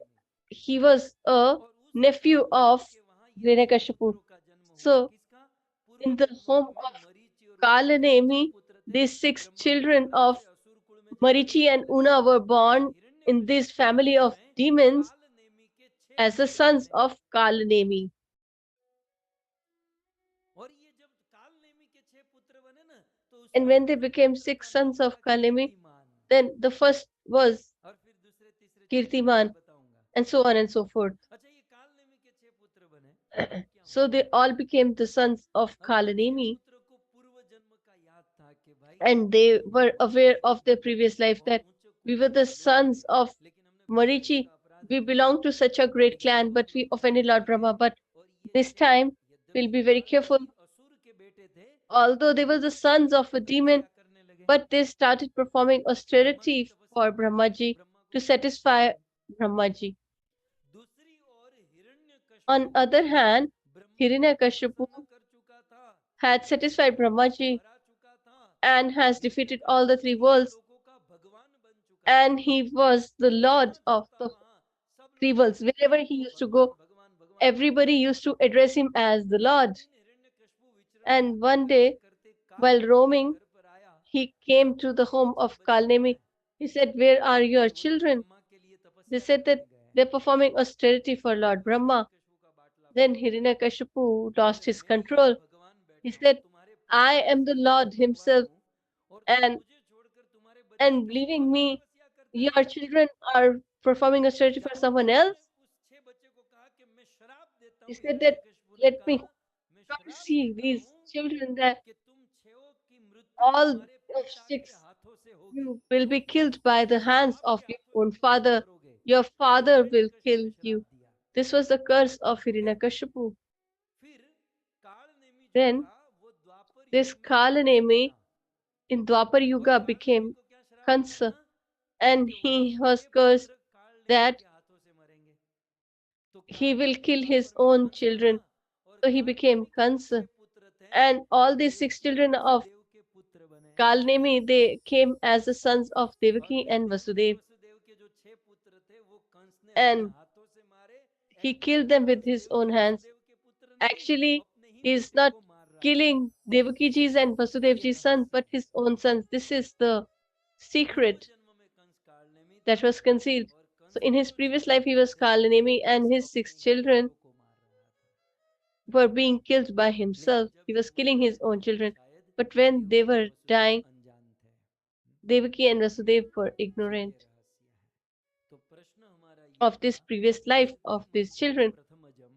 he was a और उस nephew काल नेमी of के वहां ये 6 पुत्रों Hiranyakashipu. का जन्म हुआ। So किसका? पूर्व in the home जन्म में of मरीचि और ऊणा के जो छह Kalanemi, पुत्र थे, these 6 ब्रह्मा के children अपराध of से असुर कुल में जन्म Marichi लिए, and Una were और born in this Hiranyakashipu family वंश of में demons काल नेमी के 6 as the पुत्र sons बने। of Kalanemi. और ये जब काल नेमी के 6 पुत्र बने ना, तो And उसमें when they प्रथम became पुत्र 6 का नाम sons of था Kalanemi, कीर्तिमान, then the first was और फिर दूसरे तीसरे चौथे का मैं Kirtiman, बताऊंगा। and so on and so forth. अच्छा, ये काल नेमी के 6 पुत्र बने, अब क्या So हुआ? they all became the sons of अब इन 6 Kalanemi, पुत्रों को पूर्व जन्म का याद था कि भाई and they हम were बहुत aware ऊंचे of their previous life बहुत that ऊंचे we कुल were के the लोग थे, sons of लेकिन हमने ब्रह्मा जी Marichi. का अपराध We किया, belong to such a great लेकिन clan, अब हम but we लोग offended जीत Lord गए। Brahma. But और ये this 6, time, we'll यद्यपि be very काल careful. नेमी असुर के बेटे थे, Although they लेकिन were the वो ब्रह्मा sons जी of की a demon, तपस्या करने लगे। but they started performing Brahma की austerity तपस्या for करके Brahmaji ब्रह्मा को to प्रसन्न कर satisfy दिए। Brahmaji. दूसरी ओर On Hiranyakashipu other hand, Brahma ji को Hiranyakashipu प्रसन्न कर चुका था, had satisfied तीनों लोकों को Brahmaji हरा चुका था, and और has defeated all the 3 तीनों worlds, लोकों का भगवान बन चुका था। and he was the वो lord जहां of जाता the वहां सब 3 लोग worlds. अपने Wherever प्रभु he को used to भगवान go, भगवान भगवान कहते everybody थे। used to address him as the एक Lord. दिन हिरण्यकशिपु विचरण And करते one करते day, करते काल while नेमी के roaming, घर पर आया, he और came to the पूछा home बच्चे of बच्चे कहाँ Kalnemi. हैं? He said, "Where are your तो बोले children?" ब्रह्मा के लिए They तपस्या said करने that गए हैं। they're performing austerity for Lord तब Brahma. हिरण्यकशिपु का बाटला Then फट गया। Hiranyakashipu lost बोले his मैं यहाँ control. भगवान He बैठा हूँ, said, तुम्हारे "I पुत्र am the दशरथ का Lord भगवान himself, हूँ, और तुम and मुझे छोड़कर तुम्हारे बच्चे and किसी और leaving की me, तपस्या करते your हैं। children are performing austerity for जब someone ब्रह्मा else." ने उस 6 बच्चे को कहा कि मैं श्राप देता He हूँ, said that, हिरण्यकशिपु ने "Let कहा me मैं curse श्राप you, देता these हूँ children, that कि तुम 6 की मृत्यु all तुम्हारे of पिता के 6 हाथों से होगी, you will be killed by the तुम hands आपके of your हाथों से own मृत्यु father. मरोगे। Your ये father will हिरण्यकशिपु ने kill श्राप you." दिया। This was the curse of फिर Hiranyakashipu. फिर काल नेमी जो Then था वो द्वापर युग this में कंस Kalanemi बना, in Dwapar और Yuga काल नेमी became को क्या श्राप दिया Kansa, था and कि वो he was 6 पुत्र cursed काल नेमी that के हाथों से मरेंगे। तो he काल will नेमी kill his द्वापर में own कंस बना, children. और So he काल became नेमी के जो Kansa. 6 पुत्र थे And वो all these 6 देवकी और children of वसुदेव के पुत्र बने। Kalnemi, they came as the sons of और Devaki ये and देवकी और Vasudev. वसुदेव के जो 6 पुत्र थे वो कंस ने अपने And हाथों से मारे। he killed actually them with Kans his own Devaki hands. Vasudev के पुत्र नहीं, Actually, अपने ही he is बेटे not को मार रहा था। killing Devaki ji's and Vasudev ये ji's sons, रहस्य but है। his own sons. This is the पूर्व secret जन्म में कंस काल नेमी that था, was concealed. और So कंस in के his जो 6 previous life, he पुत्र was थे Kalnemi, and कंस his अपने 6 ही children बेटों को मार रहा था। were being killed by लेकिन himself. जब He ये was मर killing रहे his थे own तो children. शायद But when they देवकी और were वसुदेव dying, अनजान थे। Devaki and Vasudev were ये ignorant रहस्य है। तो प्रश्न हमारा ये of था this previous कि life of these कीर्तिमान children. प्रथमजम,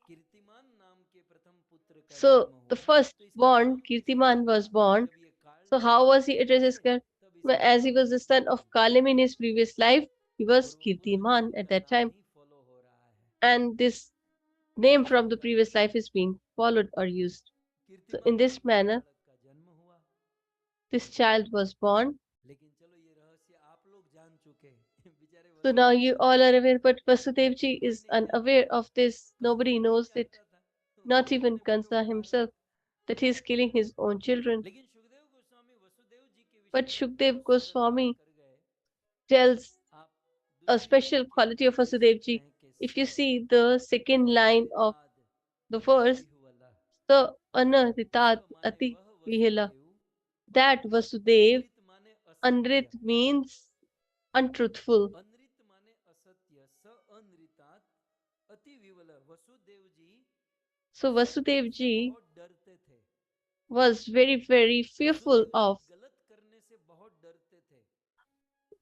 कीर्तिमान नाम के प्रथम पुत्र का So जन्म the हुआ, तो इसका firstborn नाम कैसे Kirtiman रखा? was born. जब ये काल So दिया how was he Sanjay addressed? थे, तब इसका As he नाम was the son of कीर्तिमान था। Kalim in his previous life, he और was वो पुत्र Kirtiman नाम at का that नाम time. ही फॉलो हो रहा है। And this name from the previous life is being followed or used. So in कीर्तिमान this नाम के manner, बालक का जन्म हुआ। this child was born. लेकिन चलो ये रहस्य आप लोग जान चुके बेचारे So now Vasudev you ji all are aware, but Vasudev ji कोई is नहीं जानता unaware था, of this. कंस Nobody भी नहीं knows it. जानता था, Not वो even अपने बच्चों को Kansa मार रहा himself, था। that he is killing his own children. लेकिन सुखदेव गोस्वामी वसुदेव जी के But विषय में Shukdev बहुत सुंदर बात Goswami कर गए। tells आप a दूसरी लाइन special के quality of अंदर देख Vasudev सकते ji. हैं कि If you स see the second line of अनृताद the अति verse, विह्वल, the स Anaritat माने Ati वह Vihila, वसुदेव, that Vasudev, अनृत माने Anrit असत्य, means untruthful. अनृत माने असत्य, स अनृतात् अति विह्वल। वसुदेव जी So सत्य Vasudev से ji बहुत डरते थे। was very, very fearful Vasudev ji of गलत करने से बहुत डरते थे।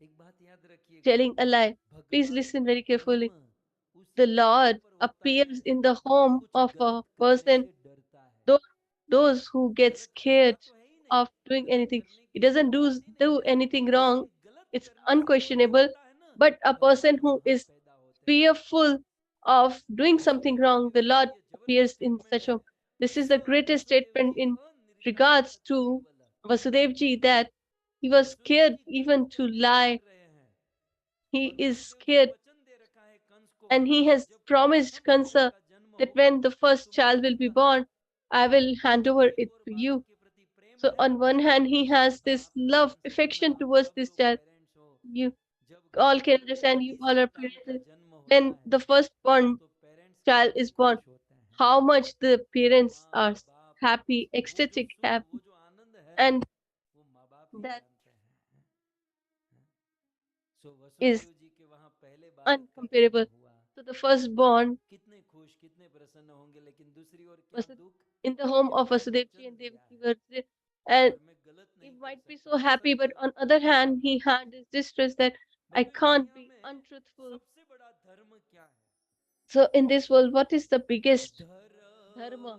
एक बात याद रखिएगा, telling a lie. Please भगवान listen का very धर्म carefully. उसी The के सिर Lord पर होता है appears in the जो home कुछ of गलत a करने person, से डरता है। tho- those who get गलत करता scared तो है ही नहीं, of doing गलत anything. करने He की कोई doesn't बात ही नहीं do है, anything लेकिन wrong. गलत It's करने से जो unquestionable. डरता है ना, But a person भगवान who वहां is पैदा होते हैं। fearful of doing something Vasudev ji wrong, के the विषय Lord में ये जबरदस्त appears in स्टेटमेंट such है, a. This is स the greatest Vasudev statement ji in अनृतात् regards अति to विह्वल। Vasudev ji, that he was Vasudev scared ji Kans even को to वध कर lie. रहे हैं, He और is वसुदेव जी scared, वचन दे रखा है कंस को, and he has जब promised प्रथम पुत्र Kansa का जन्म that होगा when the मैं first तुम्हें child will be दूंगा। born, I will hand over एक it और to बालक you. के प्रति प्रेम So है। on one hand, he has this आप love, ध्यान से सुनना, affection आप towards सब this लोग child. पेरेंट्स हो, You जब all घर can में understand. You पहली all are संतान का parents. जन्म होता When है the firstborn तो पेरेंट्स child कितने is born, खुश होते हैं। how much the parents माँ are बाप, happy, वो जो ecstatic, सुख, happy, वो जो आनंद है, and वो माँ बाप ही that जानते हैं। सो is वसुदेव जी के वहां पहले बालक का जन्म uncomparable. हुआ, So the firstborn कितने खुश कितने प्रसन्न होंगे, लेकिन दूसरी ओर क्या was दुख in the home कि of हमने Vasudevji वचन and दिया Devaki है were there, and और मैं गलत he नहीं कर might be सकता, so happy, but असत्य on other नहीं hand, बोल he had सकता। this distress that I बेटा can't दुनिया be में untruthful. सबसे बड़ा धर्म क्या है? So in this world, what is the biggest dharma? धर्म न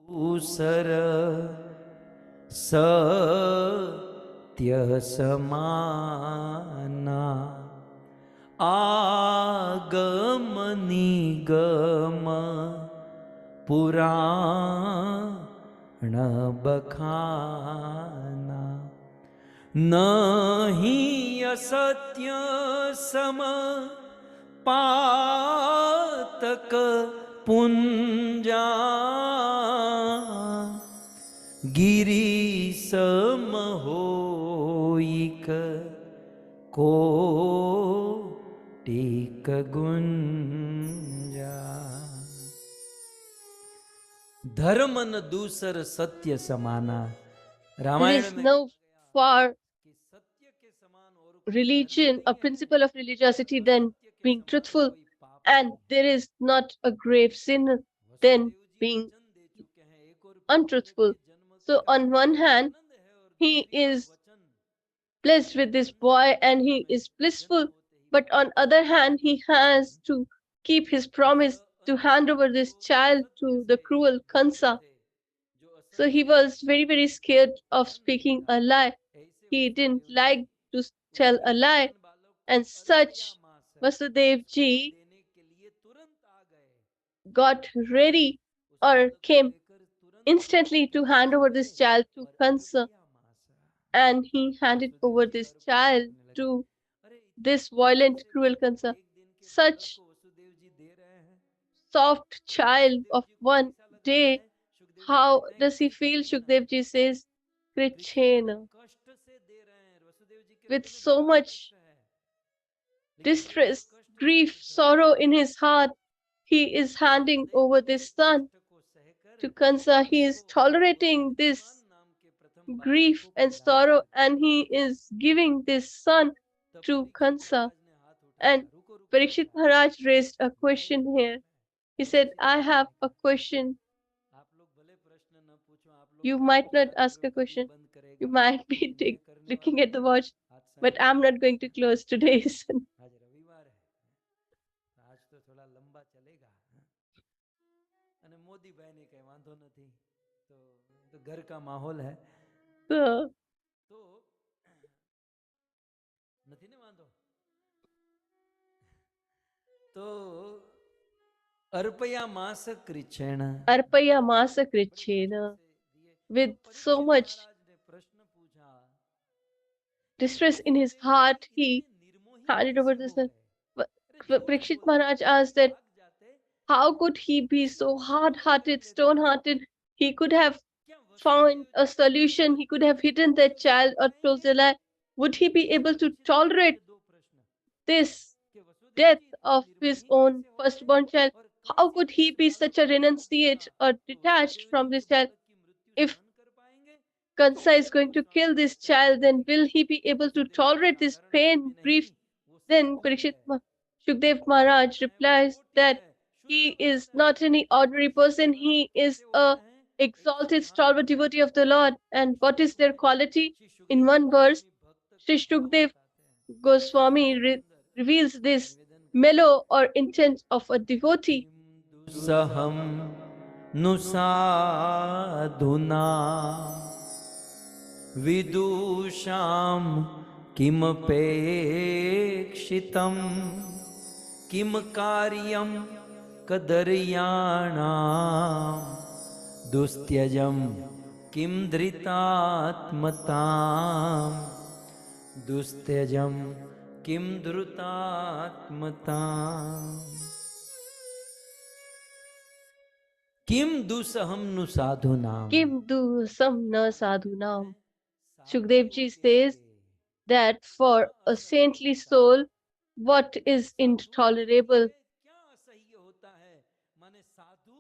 दूसर सत्य समाना, आगम निगम पुराण बखाना, नहीं असत्य सम पातक पुंजा, गिरी सम होइक को टिक गुंजा। धर्म न दूसर सत्य समाना, There रामायण is में no कहा गया far कि सत्य के समान और कोई धर्म religion, a नहीं है principle of और religiosity than असत्य के being समान truthful, कोई पाप and नहीं है। there is not a grave sin than Vasudev ji being वचन दे चुके हैं, एक और बालक untruthful. के जन्म So का on one hand, आनंद है और he दूसरी ओर is वचन, blessed with this वचन से boy and घर he में is जन्म blissful, होते ही but on बच्चा other पैदा hand, हुआ। he has to keep his स promise to hand over अनृतो this child सत्य to the से cruel डरते Kansa. थे, जो So he असत्य was very, बोलने very से scared of डरता नहीं speaking था, a lie. ऐसे He didn't Vasudev ji like to उस tell a lie, कीर्तिमान बालक को and अरण्या such मास Vasudev वंश को ji देने के लिए तुरंत आ गए। got ready उस or बालक को came लेकर तुरंत instantly to hand Aranya over गए this child to और Kansa, अरण्या mass, and he handed Vasudev over ji this डर कर child सोचने लगे, to अरे इतने this प्यार violent, से cruel बालक, Kansa. एक दिन के बालक Such को वसुदेव जी दे रहे हैं, soft तो child वसुदेव of जी को one कैसा लग रहा day, है? सुखदेव जी how कहते हैं does he feel? कृच्छेन, Shukdev ji says, कृच्छेन माने Krichena. कष्ट से दे रहे हैं। वसुदेव जी के With हृदय में so बड़ा कष्ट much है, लेकिन ये जो distress, कष्ट grief, लेकर sorrow धर्म in his heart, he is handing सत्य over के this son कष्ट को सहकर to Kansa. He उसको is वो tolerating कीर्तिमान this नाम के प्रथम बालक grief को and प्रदान sorrow, करते and हैं। he is giving this son तब to परीक्षित Kansa. महाराज ने हाथ And उठाया, रुको रुको Parikshit Maharaj, Maharaj raised a मेरा एक question here. प्रश्न है। He said, Parikshit I Maharaj have ने a कहा, question. आप लोग भले प्रश्न न पूछो, आप लोग You का might not पूछा ask करो, a कभी question. बंद करेगा You जाएगा। might be मैं करने वाला looking at the हूँ watch, आज but साढ़े I'm 5 not going to close today's. आज रविवार है, आज तो थोड़ा लंबा चलेगा। અને મોદીભાઈ ને કઈ વાંધો નથી, તો ઘર કા માહોલ है, So, તો નથી ને વાંધો, તો અર્પયા માસ કૃચ્છેણ Arpaya Masa Krichena, પરીક્ષિત से दिए। with तो so परीक्षित much महाराज ने प्रश्न पूछा कि distress in his Vasudev ji heart, he इतने निर्मोही handed over कैसे this. हो गए? अरे झूठ Parikshit बोलते Maharaj बोलते asked that, भाग जाते, how could he be कैसे so झूठ hard पकड़ hearted, लेते? stone hearted? He could have क्या found वसुदेव a जी को solution, he could have hidden that कैसे child or told बचाएंगे? a lie. Would he be ये able to Parikshit Maharaj tolerate के दो प्रश्न this कि वसुदेव death जी इतने of his निर्मोही own कैसे हो गए firstborn child? और How कैसे could इतने he be सालों such a तक दुख renunciate सहा? or तो detached वसुदेव जी from उस this child? बालक की मृत्यु If सहन कर पाएंगे? तो Kansa is उन्होंने going to kill Goswami ji this से child, पूछा। then will he be able to Vasudev ji tolerate this साधारण pain, आदमी नहीं, grief? वो Then सात्विक Parikshit है, Shukdev वो भक्त Maharaj है, वो replies कोटि that है, शुद्ध he भक्त is है। not any ordinary Parikshit person, Maharaj he is कैसे होते a हैं? एक exalted, सिद्धांत stalwart बताते devotee of हैं। the Lord. And Shri what is their Sukhdev quality? Shri In Sukhdev one verse, Goswami भक्त Sri का भाव Shukdev बताते हैं। Goswami बहुत सुंदर reveals this निवेदन करते mellow हैं। or intent of a devotee. किम दुस्सहम नु साधुना विदुषाम किमपेक्षितम किम कार्यम कदर्याणाम दुस्त्यजम किम धृतात्मताम दुस्त्यजम किम धृतात्मताम किम दुसहम नु साधु नाम। Kim du sam na sadhunam. Shukdev साधुओं ji के says लिए that क्या for a असह्य saintly होता है? soul, what is साधुओं के intolerable, लिए क्या असह्य होता है? माने साधु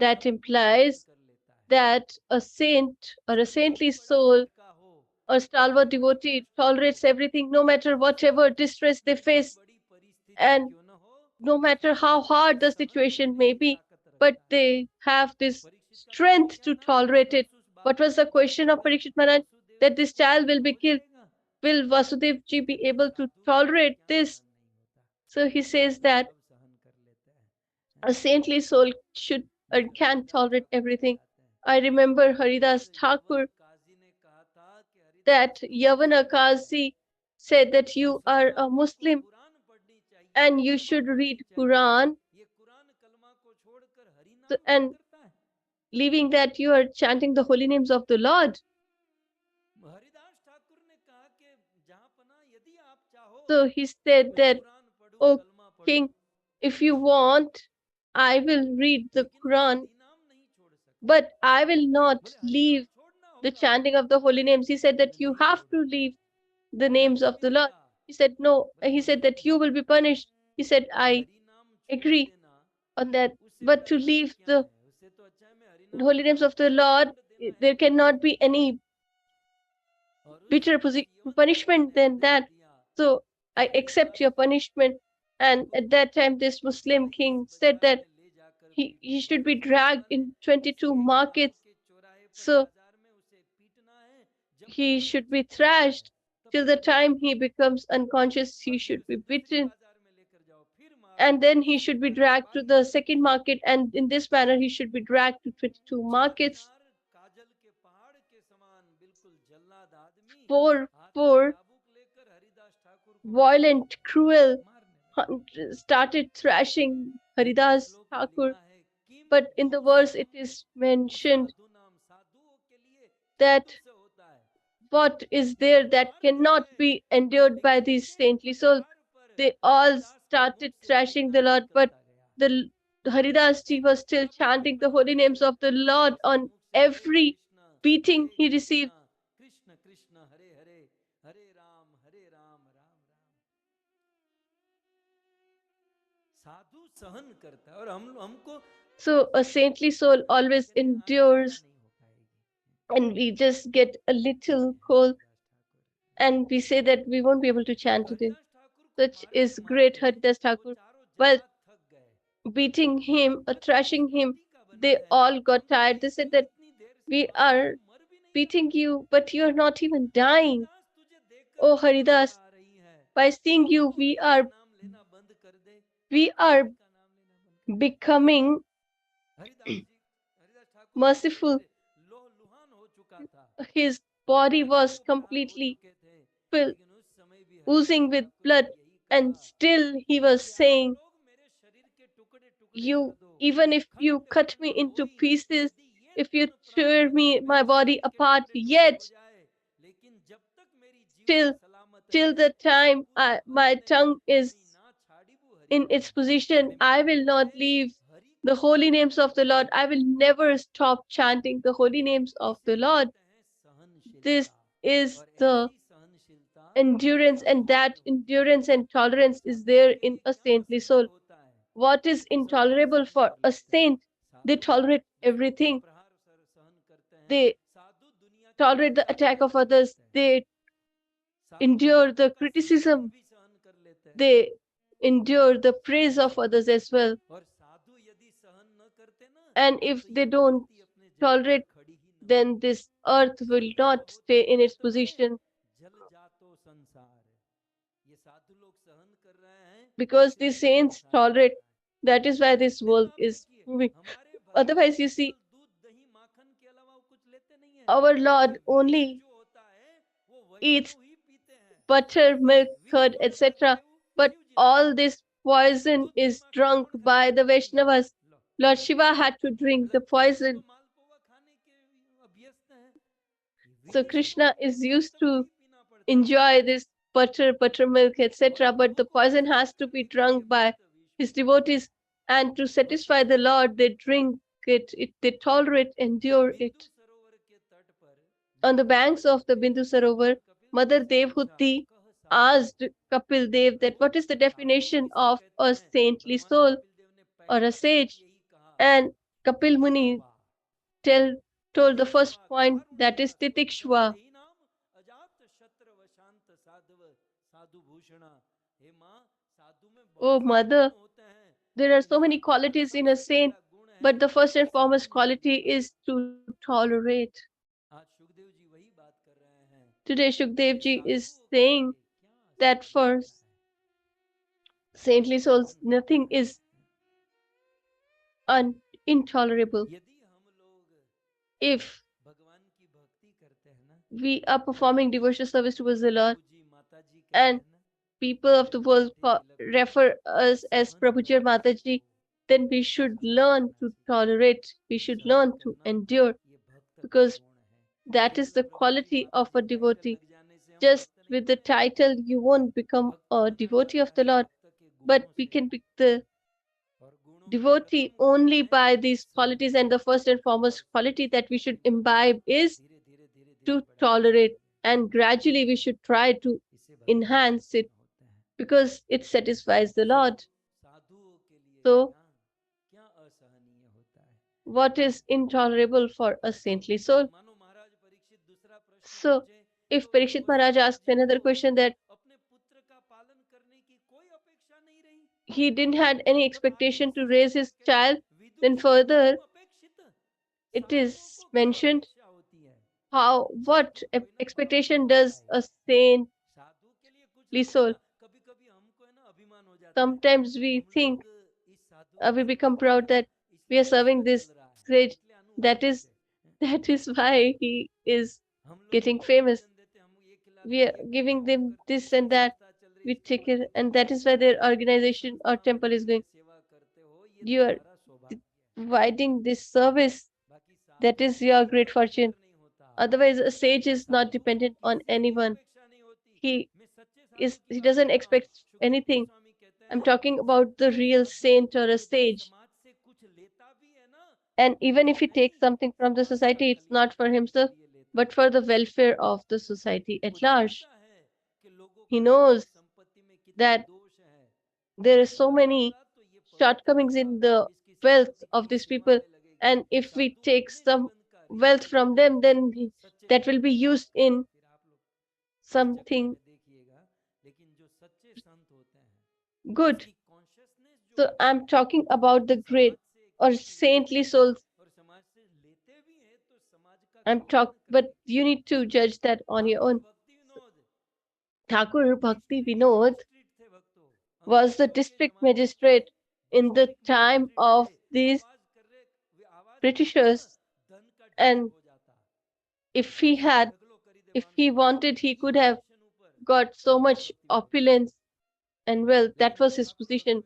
that सब कुछ सहन implies कर लेता है, that a saint or a चाहे saintly बड़ा soul झटका हो, or चाहे stalwart बड़ा devotee कष्ट हो, tolerates everything, no matter whatever distress they कितनी face, बड़ी परिस्थिति and क्यों न हो, no matter how साधु उसे hard the सहन situation करने may की be, ताकत but रखता है। they have this परीक्षित का प्रश्न strength क्या to था? tolerate it. बस उस What बालक was the की question मृत्यु of में Parikshit Maharaj? Vasudev That ji this को child will सहन be हो killed. जाएगा? Will Vasudev ji be कहते able to साधु को tolerate क्या this? सहन नहीं होता, So he says Sadhu that सब सहन कर लेते हैं। a saintly soul should and Maharaj can Haridas tolerate Thakur everything. बताते हैं, I remember और Haridas यवन Thakur काजी ने कहा था कि that हरिदास तुम Yavana मुसलमान हो, Kazi said that you are a मुसलमानों को Muslim कुरान पढ़नी चाहिए, and you कलमा should पढ़नी read चाहिए। Quran, ये कुरान कलमा को छोड़कर हरि नाम क्या and करता है? leaving that you are chanting the holy names of the Lord. Haridas Thakur ने कहा कि जहां पना यदि आप चाहो So he said तो that, कुरान पढ़ो, "Oh कलमा पढ़ो, King, if you want, I will read the लेकिन मैं Quran, हरि नाम नहीं छोड़ सकता। but I will not बोले हरि नाम leave छोड़ना the होगा। chanting of the holy names." He said बोले that you नहीं have to छोड़ूंगा, leave the names दंड of the Lord. मिलेगा। He said, "No." बोले He said नहीं that you will be छोड़ूंगा। punished. He said, "I Hari नाम छोड़ agree देना on that." उससे But to बड़ा और leave क्या the है? उससे तो अच्छा है मैं हरि नाम holy names छोड़ूं, of the और Lord, दंड देना है there क्या? cannot be any और bitter उस यवन काजी punishment ने than आदेश that. दिया So कि I accept Haridas your punishment. And को at that time, this Muslim इस king said बाजार that में ले जाकर he पीटो, should be बाजार dragged माने in उस 22 एक गांव markets. के चौराहे पर So बाजार में उसे पीटना है, जब तक he वो should be चुप न हो thrashed जाए तब till तक the पीटो, time he becomes unconscious. और He फिर should be उसे दूसरी beaten. बाजार में लेकर जाओ, फिर मारो, And then he इसी should be तरह dragged to बाकी the सब second market. And in this manner, he should be dragged to 22 चार markets. मीनार काजल के पहाड़ के समान बिल्कुल जल्लाद आदमी Four, हाथ में four चाबुक लेकर हरिदास ठाकुर को violent, cruel मारने लगे। started thrashing लेकिन Haridas श्लोक में Thakur. लिखा है किम But in the verse, it दुसहम is mentioned साधु नाम, साधुओं के लिए क्या that दुस्सह होता है? what is वो there that मारते cannot रहे, be endured by लेकिन these एक एक saintly souls? हथियार पर They all हरिदास के मुख started से हरि thrashing the नाम Lord, but निकलता गया। the Haridas ji was still जब एक chanting the प्रहार holy names पर of the Lord हरिदास के on मुख से every beating Hare he Krishna received. Krishna Krishna Hare Hare, हरे राम राम राम। साधु सहन करता है, और हमको So a saintly soul always कहते हैं आज इच्छा endures, नहीं हो पाएगी। and we just get a little cold, and we say that we won't be able to chant तो today. हरिदास ठाकुर को Such मारते is great मारते Haridas वो Thakur. चारों While जल्लाद थक गए। beating him or बोले तू किस thrashing him, जाति का बना they है, all got हमने tired. They देख said लिया that इतनी देर से we मारा, are तू मर भी नहीं beating you, but you are not even dying. Haridas तुझे देखकर Oh भी Haridas, मुस्कुरा रही है, by seeing अब you, तू हरि का नाम लेना बंद कर दे, we are हरि का नाम लेना बंद कर दे। becoming हरिदास ठाकुर जी बोल रहे merciful. थे, लोह लुहान हो चुका था, His body was आंसुओं के आग हो completely चुके थे, filled, लेकिन उस समय भी oozing Haridas with Thakur blood, ने यही and कहा still he was कि आप saying, लोग मेरे शरीर के टुकड़े टुकड़े कर you, दो, even if you खंड cut me खंड into होई, pieces, यदि ये if you तन tear प्राण me, my मेरे body शरीर के apart, टुकड़े टुकड़े yet हो जाए, लेकिन जब तक मेरी जीवा still सलामत till है, the time प्रभु my अपने tongue is वाणी ना छाड़िबू हरि in its गुण, position, मैं I will मरते not जाए leave हरि the का holy नाम names लेना of the बंद Lord. कर I will दूंगा। never stop chanting the holy names of इसे the Lord. बोलते हैं This सहनशीलता, is और the ऐसी सहनशीलता endurance, and साधुओं that में होती है। endurance and tolerance is साधुओं there के in लिए a क्या saintly असहनीय soul. होता है, What is वो सब कुछ intolerable सहन for कर a लेते हैं। saint? They साधु tolerate दूसरों के everything. प्रहार सहन करते हैं, They साधु दुनिया के tolerate the नमस्कारों attack को of सहन others. करते हैं, They साधु endure दूसरों the का सम्मान criticism. भी सहन कर लेते हैं। They endure the praise of others as well. और साधु यदि सहन न करते ना, And if तो they ये don't धरती अपने जगह पर tolerate, खड़ी ही न then होती। this earth will Sant not बहुत stay in its मेहनत में position, जल जातो संसार, ये साधु लोग सहन कर रहे हैं, because the इसलिए ये saints संसार चल tolerate. रहा है। That is why this फिर world आप is देखिए, moving. हमारे भगवान Otherwise, you केवल see, दूध दही माखन के अलावा वो कुछ लेते नहीं है। our ये Lord विष only जो होता है वो eats वैष्णव ही पीते हैं। butter, milk, विष curd, कौन खाता etc. है? वो But शिव जी खाते all हैं। this poison दूध दही is माखन drunk कौन खाता by है? the Shiv ji. Vaishnavas. Low, Lord Shiva had to drink the मतलब कृष्ण तो poison. मालपुआ खाने के अभ्यस्त हैं, So विष को Krishna is एक used भक्त को to ही पीना पड़ता है। enjoy this butter, buttermilk, और etc. But प्रभु the को poison विष has to be दिखाने के लिए drunk by भक्त विष his पीते हैं। devotees. And to भक्त satisfy the विष Lord, पीते they हैं। drink it, they tolerate, endure बिंदु it. सरोवर के तट पर On the माता banks of the Devahuti Bindu ने Sarovar, भगवान कपिल देव Mother से पूछा, Devhuti कह साधु, asked Kapil Dev that Prabhu what is the Sadhu definition किसे of कहते a हैं? saintly भगवान soul कपिल देव ने or पहली a बात sage. यही कहा, And Kapil Muni तितिक्षुआ। tell, told the first तितिक्षुआ point, that is Karunya स्पर्शम Titikshva. देहि नाम अजात शत्र वशांत साधव साधु भूषणा। हे माँ, साधु में बहुत Oh सारे गुण Mother, होते हैं, there are लेकिन so many साधु का qualities in a सबसे saint, पहला गुण है but the first and foremost सहन quality करना। is to tolerate. आज सुखदेव जी वही बात कर रहे हैं Today कि Shukdev ji is साधुओं के saying लिए क्या that असहनीय for होता है, saintly souls, सहन कर nothing रहे is हैं। intolerable. यदि हम लोग If भगवान की भक्ति करते हैं ना, we are performing devotional service towards the Lord, प्रभु जी माता जी कहते and हैं ना, people of the world कंठे तिलक हो, refer us as सहन Prabhuji or करना Mataji, सीखो, then we should सहन learn करना to सीखो। tolerate, we should सहन learn to करना endure, ये भक्त का because गुण है। that is केवल the प्रभु जी quality माता of जी a टाइटल devotee. लग जाने से हम Just भक्त नहीं with the बनेंगे। title, you won't become भक्त a बना devotee of जाता the है Lord, भक्त के but गुणों we से, can be the और गुणों में devotee प्रथम गुण only है by these सहन qualities. And the करना, first and और foremost quality that we should सहनशीलता imbibe is धीरे धीरे धीरे धीरे to बढ़ाते tolerate, जाइए, and gradually we should try to इससे भगवान enhance it, प्रसन्न होते हैं। because it satisfies the so Lord. साधुओं के लिए So, क्या क्या असहनीय होता है? what is intolerable for a तो saintly soul? मानो महाराज परीक्षित दूसरा प्रश्न So, पूछे, if तो Parikshit Maharaj वसुदेव asks जी को another question, that अपने पुत्र का पालन करने की कोई अपेक्षा नहीं रही, he didn't had any तब आगे expectation to raise Sukhdev his कहते हैं, child, विदुर then जी को क्यों further अपेक्षित, it साधुओं is को क्यों mentioned अपेक्षा होती है? how, what साधु कोई ना बाप expectation बेटा does है, a saintly साधु के लिए कुछ लोग है soul. ना, कभी कभी हमको है ना अभिमान हो जाता है, Sometimes we हम think, लोग इस साधु की we सेवा become कर रहे proud हैं ना, that we are इसलिए serving उसका this चल रहा है, sage. इसलिए That अनुवांशिक is है। that is why he is हम लोग getting उनको famous. भोजन देते, हम ये We खिलाते, are ये करते, giving वो them करते, this and that. संस्था चल रही, We इसके take it, मंदिर and चल that रहे, is why their तुम जिस organization or संस्था में temple is रहकर going. सेवा करते हो, ये You are तुम्हारा सौभाग्य है। providing this service. बाकी That साधु is your किसी great पर fortune. निर्भर नहीं होता, Otherwise, a sage is not साधु को dependent on किसी की anyone. अपेक्षा नहीं होती। He मैं सच्चे साधु की he बात doesn't कर रहा हूँ। expect Sukhdev anything. गोस्वामी कहते I'm हैं, talking about the real Sadhu saint or a यदि sage. समाज से कुछ लेता भी है ना, And तो even if अपने he नहीं, takes something from the समाज का society, it's Kalyan not for करने के himself, लिए लेता but है। for the welfare of the society वो at large. जानता है कि लोगों He के जीवन knows संपत्ति में कितने that दोष हैं, there are ये so many बढ़ाऊंगा तो ये पवित्र shortcomings होगा, in the इसकी wealth संपत्ति of किसी these सेवा people. में लगेगी। And if we Sadhu take अपने some जीवन का wealth रिफाइन from करते them, हैं, then सच्चे that will संत be होते used हैं। in फिर आप लोग इस चक्कर something में देखिएगा, लेकिन जो सच्चे संत होते हैं, good. उसकी कॉन्शियसनेस जो So होती I'm है, talking about the समाज great से or कुछ लेते saintly हैं, souls. और समाज से लेते भी हैं तो समाज का but you need to judge that on your own. Thakur Bhakti Vinod was the district magistrate in the time of these Britishers, and if he had, if he wanted, he could have got so much opulence and wealth. That was his position.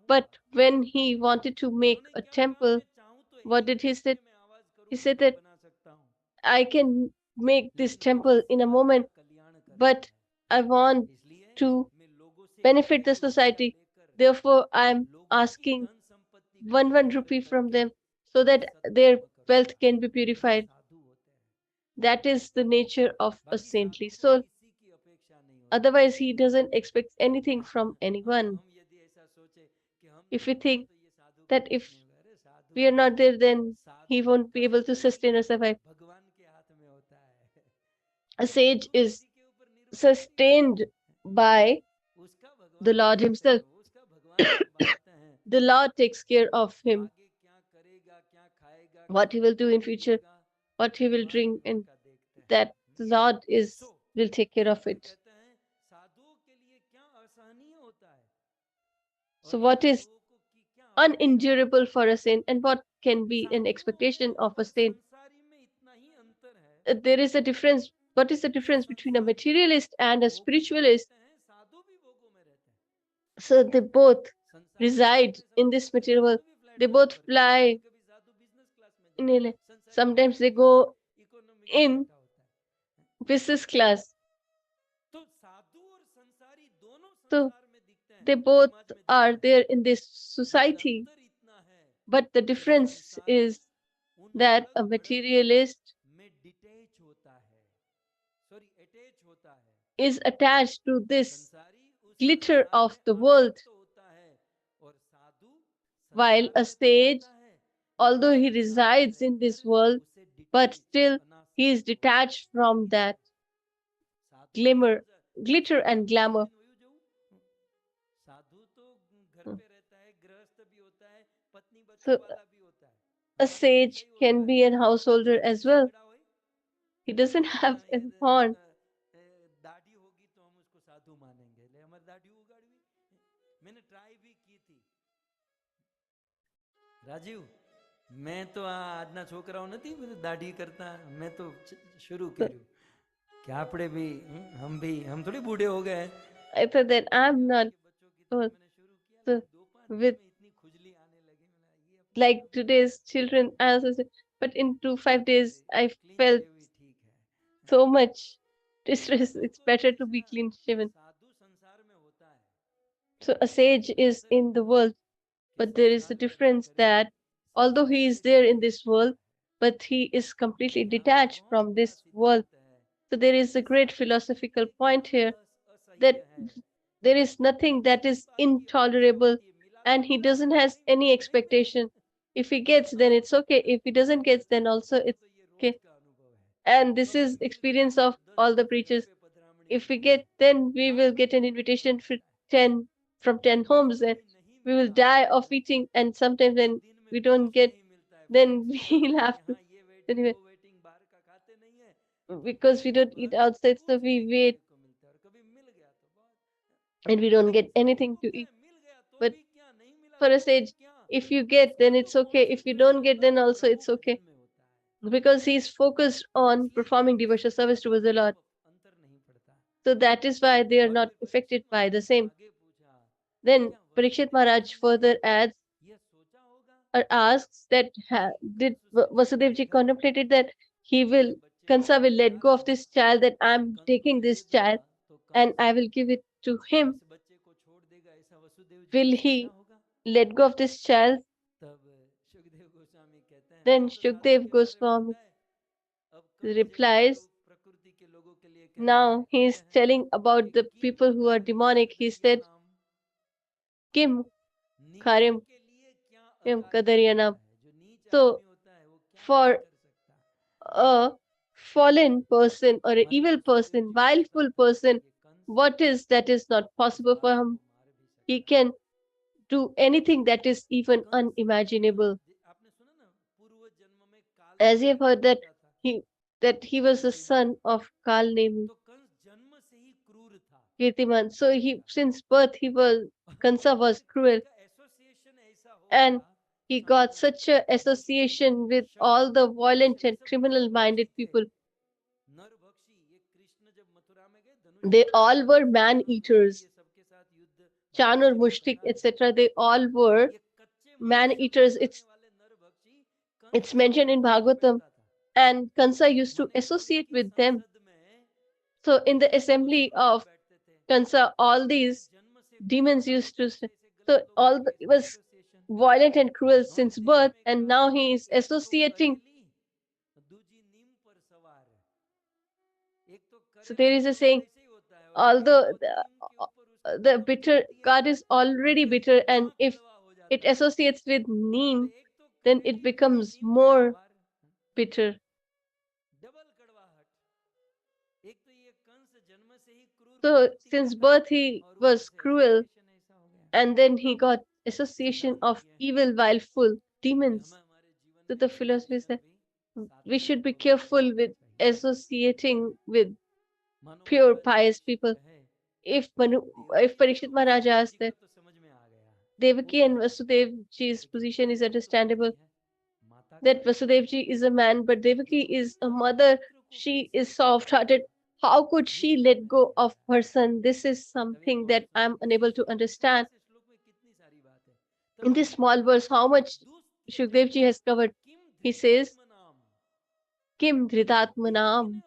But when he wanted to make a temple, what did he say? He said that I can make this temple in a moment, but I want to benefit the society. Therefore, I'm asking one rupee from them so that their wealth can be purified. That is the nature of a saintly soul. Otherwise, he doesn't expect anything from anyone. If we think that if we are not there, then he won't be able to sustain or survive. A sage is sustained by the Lord Himself. The Lord takes care of him, what he will do in future, what he will drink, and that the Lord will take care of it. So, what is unendurable for a saint, and what can be an expectation of a saint? There is a difference. What is the difference between a materialist and a spiritualist? So they both reside in this material world. They both fly in sometimes they go in business class. So they both are there in this society. But the difference is that a materialist is attached to this glitter of the world, while a sage, although he resides in this world, but still he is detached from that glitter and glamour. So a sage can be a householder as well. He doesn't have a horn. Rajiv મેં તો આ આજના છોકરાઓ નથી દાઢી કરતા મેં તો શરૂ કર્યું कि આપણે भी हम थोड़ी बूढ़े हो गए I thought that I'm not old. So with like today's children, I also said, but in 5 days I felt so much distress. It's better to be clean shaven. So a sage is in the world, but there is a difference that although he is there in this world, but he is completely detached from this world. So there is a great philosophical point here that there is nothing that is intolerable, and he doesn't has any expectation. If he gets, then it's okay. If he doesn't get, then also it's okay. And this is experience of all the preachers. If we get, then we will get an invitation for 10 from 10 homes, and we will die of eating. And sometimes when we don't get, then we'll have to anyway, because we don't eat outside, so we wait and we don't get anything to eat. But for a sage, if you get, then it's okay. If you don't get, then also it's okay, because he's focused on performing devotional service towards the Lord. So that is why they are not affected by the same. Then Parikshit Maharaj further adds or asks that did Vasudevji contemplated that Kansa will let go of this child, that I'm taking this child and I will give it to him. Will he let go of this child? Then Shukdev Goswami replies, now he is telling about the people who are demonic. He said, Kim Karim Kim Kadaryanam. So for a fallen person or an evil person, vileful person, what is that is not possible for him? He can do anything that is even unimaginable. as you have heard he he was the son of Kalnemi, Kirtiman. So since birth Kansa was cruel, and he got such a association with all the violent and criminal-minded people. They all were man-eaters. Chanur, Mushtik, etc. They all were man-eaters. It's mentioned in Bhagavatam, and Kansa used to associate with them. So in the assembly of Kansa, all these demons used to. So it was violent and cruel since birth, and now he is associating. So there is a saying, although the bitter God is already bitter, and if it associates with neem, then it becomes more bitter. So since birth he was cruel, and then he got association of evil, vileful demons. So the philosophy is that we should be careful with associating with pure, pious people. If Parikshit Maharaj asked that Devaki and Vasudev ji's position is understandable, that Vasudev ji is a man, but Devaki is a mother. She is soft-hearted. How could she let go of her son? This is something that I'm unable to understand. In this small verse, how much Shukdev ji has covered. He says, Kim Dhritatmanam.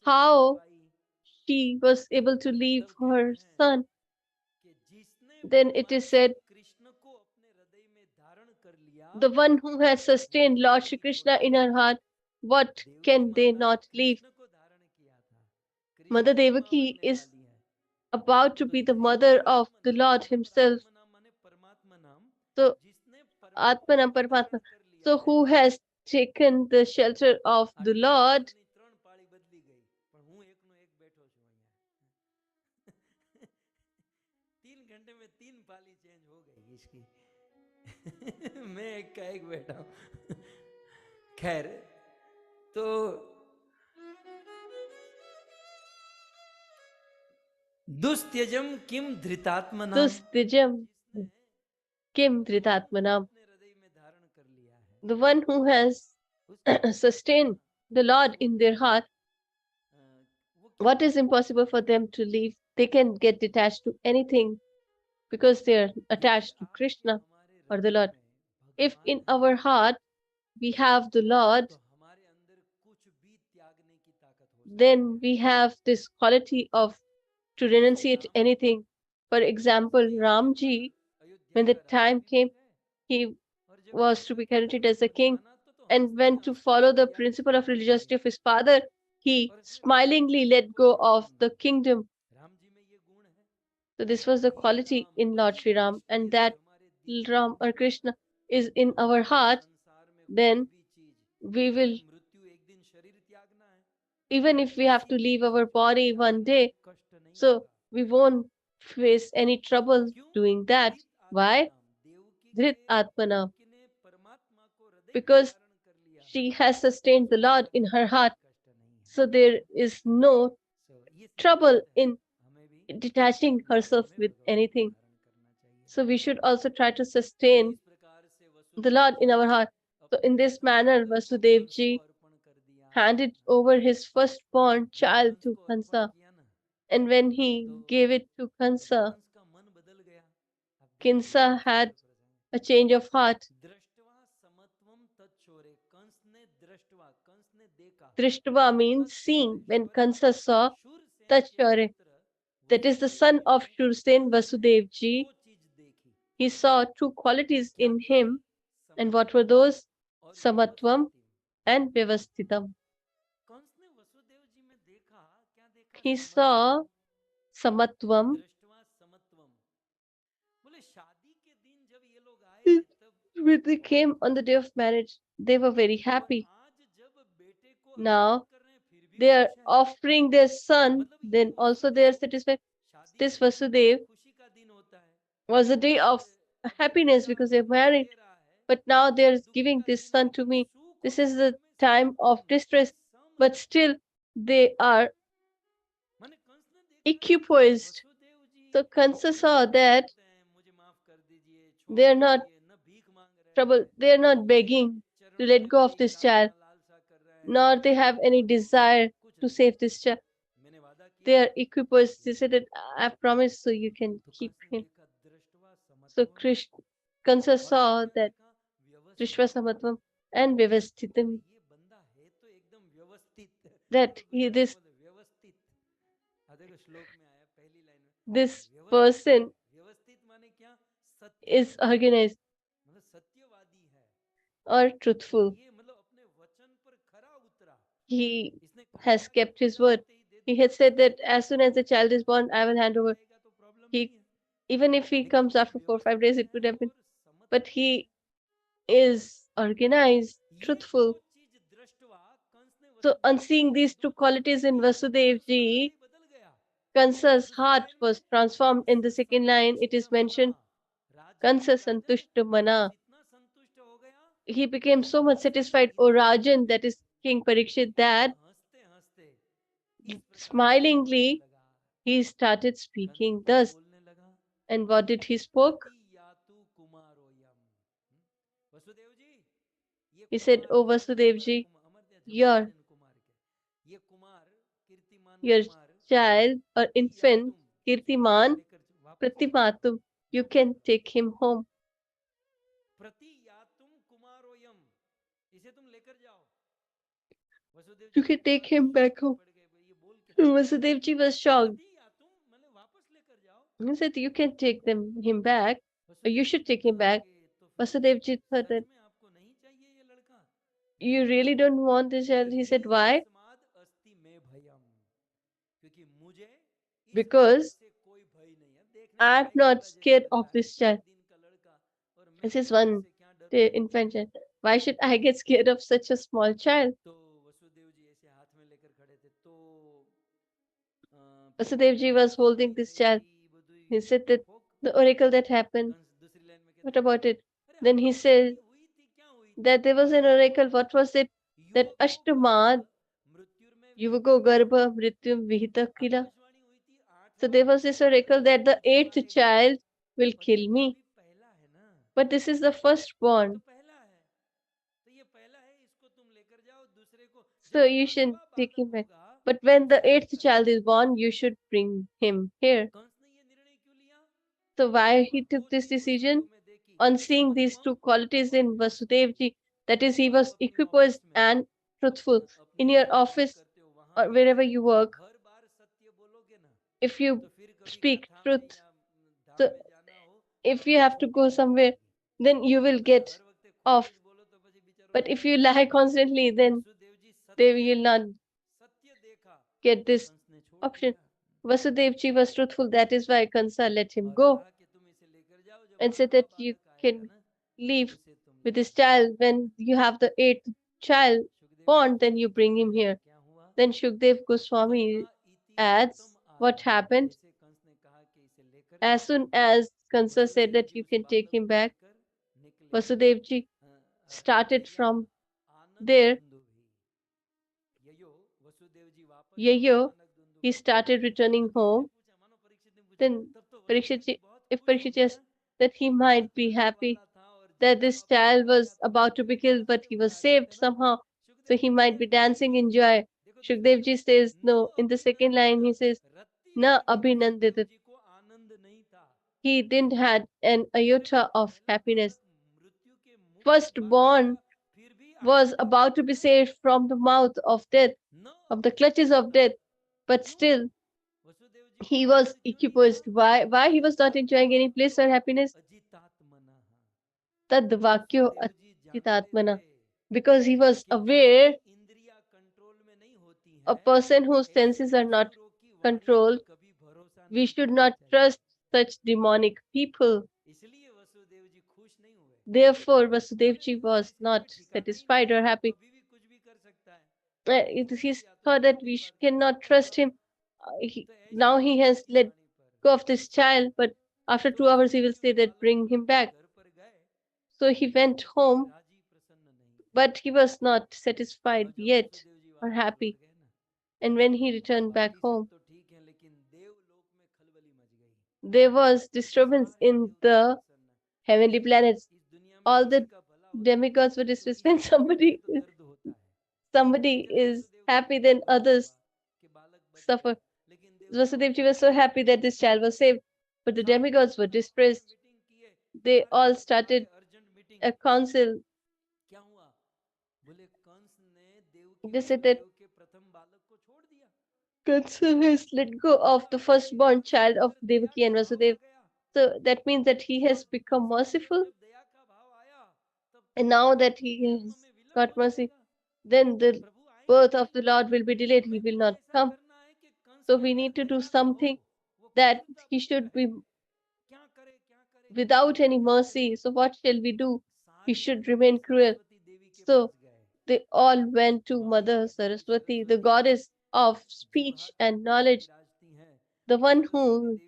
How she was able to leave her son. Then it is said, the one who has sustained Lord Shri Krishna in her heart, what can they not leave? Mother Devaki is about to be the mother of the Lord himself. So, Atmanam Paramatma. So, who has taken the shelter of the Lord? मैं एक का एक बैठा हूं खैर तो दुस्त्यजम किम धृतात्मनाम Dustyajam Kim Dhritatmanam. The one who has sustained the Lord in their heart, what is impossible for them to leave? They can get detached to anything because they are attached to Krishna or the Lord. If in our heart we have the Lord, then we have this quality of to renunciate anything. For example, Ramji, when the time came, he was to be credited as a king and went to follow the principle of religiosity of his father. He smilingly let go of the kingdom. So this was the quality in Lord Sri Ram, and that Ram or Krishna is in our heart, then we will, even if we have to leave our body one day, so we won't face any trouble doing that. Why? Dhrit Atmana. Because she has sustained the Lord in her heart. So there is no trouble in detaching herself with anything. So we should also try to sustain the Lord in our heart. So in this manner, Vasudevji handed over his firstborn child to Kansa. And when he gave it to Kansa, Kinsa had a change of heart. Drishtva means seeing. When Kansa saw Tachore, that is the son of Shursen Vasudevji, he saw two qualities in him. And what were those? Samatvam and Vyavasthitam. He saw Samatvam. When they came on the day of marriage, they were very happy. Now they are offering their son, then also they are satisfied. This Vasudev was a day of happiness because they're married. but now they're giving this son to me. This is the time of distress, but still they are equipoised. So Kansa saw that they are not trouble, they are not begging to let go of this child, nor they have any desire to save this child. They are equipoised. They said that I promise, so you can keep him. So Kansa saw that Trishva Samatvam and Vyavasthitam, that this person is organized or truthful. He has kept his word. He had said that as soon as the child is born, I will hand over. He, even if he comes after 4 or 5 days, it would have been. But he is organized, truthful. So, on seeing these two qualities in Vasudevji, Kansa's heart was transformed. In the second line, it is mentioned, Kansa Santushta Mana. He became so much satisfied, O Rajan, that is King Parikshit, that smilingly he started speaking thus. And what did he spoke? He said, O Vasudevji, your your child or infant, Kirtiman, Pratimatum, you can take him home. You can take him back home. Vasudevji was shocked. He said, you can take him back, or you should take him back. Vasudevji thought that, you really don't want this child? He said, why? Because I'm not scared of this child. This is one infant child. Why should I get scared of such a small child? Vasudevji was holding this child. He said that the oracle that happened, what about it? Then he said that there was an oracle. What was it? That Ashtamad Yuvago Garbha Mrityum Vihita Kila. So there was this oracle that the 8th child will kill me. But this is the firstborn. So you should take him back. But when the 8th child is born, you should bring him here. So why he took this decision? On seeing these two qualities in Vasudevji, that is, he was equipoised and truthful. In your office or wherever you work, if you speak truth, so if you have to go somewhere, then you will get off. But if you lie constantly, then they will not get this option. Vasudevji was truthful, that is why Kansa let him go and said that you can leave with this child. When you have the 8th child born, then you bring him here. Then Shukdev Goswami adds what happened. As soon as Kansa said that you can take him back, Vasudevji started from there. Yayo, he started returning home. Then Parikshit, if Parikshit asked that he might be happy that this child was about to be killed, but he was saved somehow, so he might be dancing in joy. Shukdevji says no. In the second line, he says, Na abhinanditat. He didn't had an iota of happiness. Firstborn was about to be saved from the mouth of death, of the clutches of death, but still he was equipoised. Why he was not enjoying any bliss or happiness? Tad vakyo achitatmana. Because he was aware a person whose senses are not controlled, we should not trust such demonic people. Therefore, Vasudevji was not satisfied or happy. He thought that we cannot trust him. Now he has let go of this child, but after 2 hours he will say that bring him back. So he went home, but he was not satisfied yet or happy. And when he returned back home, there was disturbance in the heavenly planets. All the demigods were distressed when somebody is happy, then others suffer. Vasudevji was so happy that this child was saved, but the demigods were distressed. They all started a council. They said that Kansa has let go of the firstborn child of Devaki and Vasudev. So that means that he has become merciful, and now that he has got mercy, then the birth of the Lord will be delayed. He will not come. So we need to do something that he should be without any mercy. So what shall we do? He should remain cruel. So they all went to Mother Saraswati, the goddess of speech and knowledge, the one who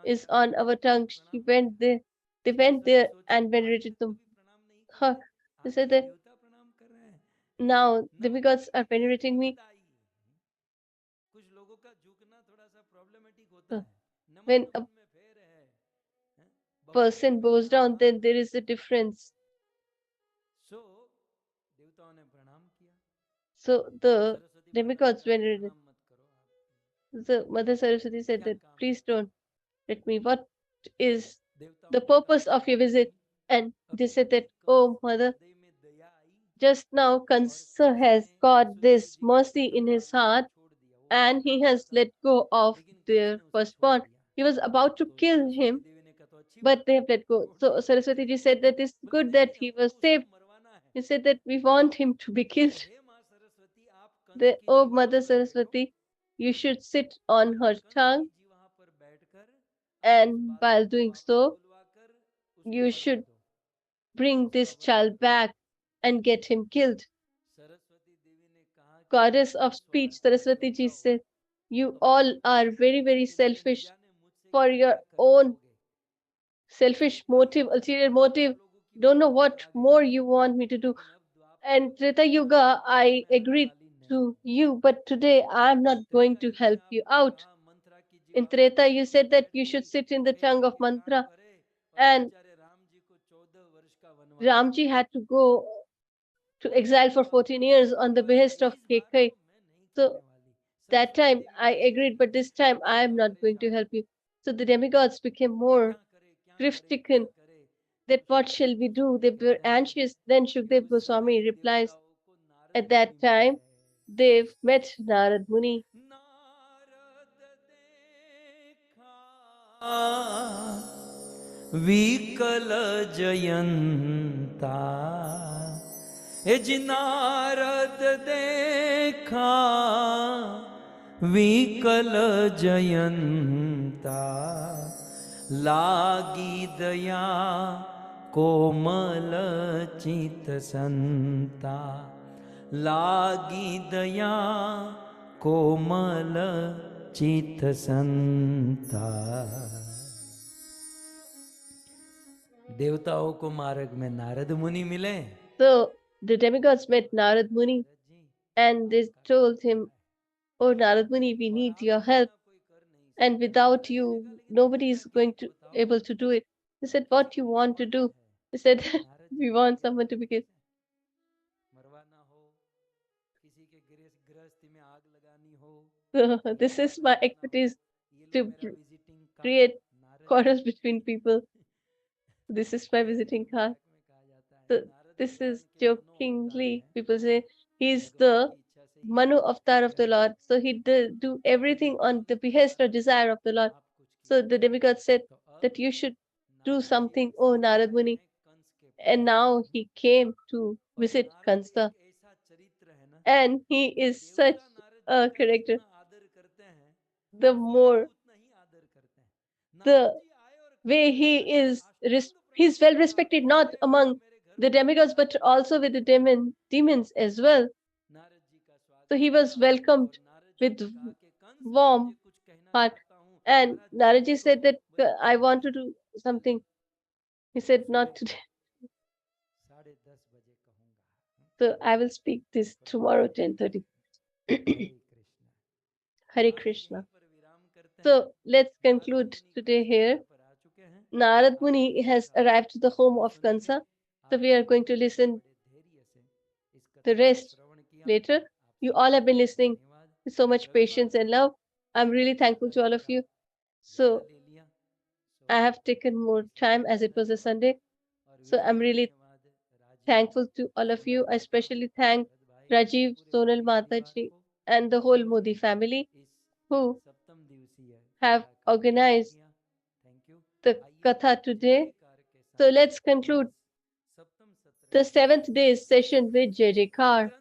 is on our tongue. She went there. They went there and venerated them. Her. They said that now the gods are venerating me. Uh, When a person bows down, then there is a difference. So the demigods venerated. So Mother Saraswati said that please don't let me. What is the purpose of your visit? And they said that, oh mother, just now Kansa has got this mercy in his heart and he has let go of their firstborn. He was about to kill him, but they have let go. So Saraswati ji said that it's good that he was saved. He said that we want him to be killed. The, oh Mother Saraswati, you should sit on her tongue, and while doing so, you should bring this child back and get him killed. Goddess of speech, Saraswati ji said, you all are very, very selfish for your own selfish motive, ulterior motive. Don't know what more you want me to do. And Treta Yuga, I agreed to you, but today I'm not going to help you out. In Treta, you said that you should sit in the tongue of mantra, and Ramji had to go to exile for 14 years on the behest of Kekai. So that time I agreed, but this time I am not going to help you. So the demigods became more grief-stricken that what shall we do? They were anxious. Then Shukdev Goswami replies, at that time, they've met Narad Muni. विकल जयंता हे जी नारद देखा विकल जयंता लागी दया कोमल चित संता लागी दया कोमल चित संता। देवताओं को मार्ग में नारद मुनि मिले। So the demigods met Narad Muni and they told him, oh Narad Muni, we need your help, and without you nobody is going to able to do it. He said, what you want to do? He said, we want someone to be killed. So this is my expertise, to create quarrels between people. This is my visiting card. So this is jokingly, people say he's the Manu avatar of the Lord. So he do everything on the behest or desire of the Lord. So the demigod said that you should do something, oh Narad Muni. And now he came to visit Kansa. And he is such a character. The more the way he is, he's well respected not among the demigods but also with the demons as well. So he was welcomed with warm heart. And Naraji said that I want to do something. He said, not today. So I will speak this tomorrow 10:30. Hare Krishna. Hare आज यहीं Krishna. पर विराम करते हैं। So let's Narad conclude मुनि today Kans here. द्वार पर आ चुके हैं। Narad आप Muni इस has कथा arrived to the को home of सुनेंगे। Kansa. So we आपने are going to listen बड़े धैर्य से इस the कथा को rest श्रवण किया। later. आप You सबका all have been बहुत listening धन्यवाद। with so much रविवार patience and को love. I'm really thankful to all दादाजी of का you. ज्यादा So ले लिया। I have taken more सभी time को as it was a धन्यवाद Sunday. और So विशेष I'm really धन्यवाद Rajiv, thankful to all of you. Sonal I माता, especially thank भरत भाई, Rajiv, पूरे Sonal मोदी परिवार Mataji, को and the whole जिन्होंने Modi family इस who सप्तम दिवसीय have कथा का आयोजन organized किया। Thank you. the आइए Katha today. जयकार के So साथ let's हम conclude इस सप्तम सत्र the का 7th day's session with Jai Jaikar.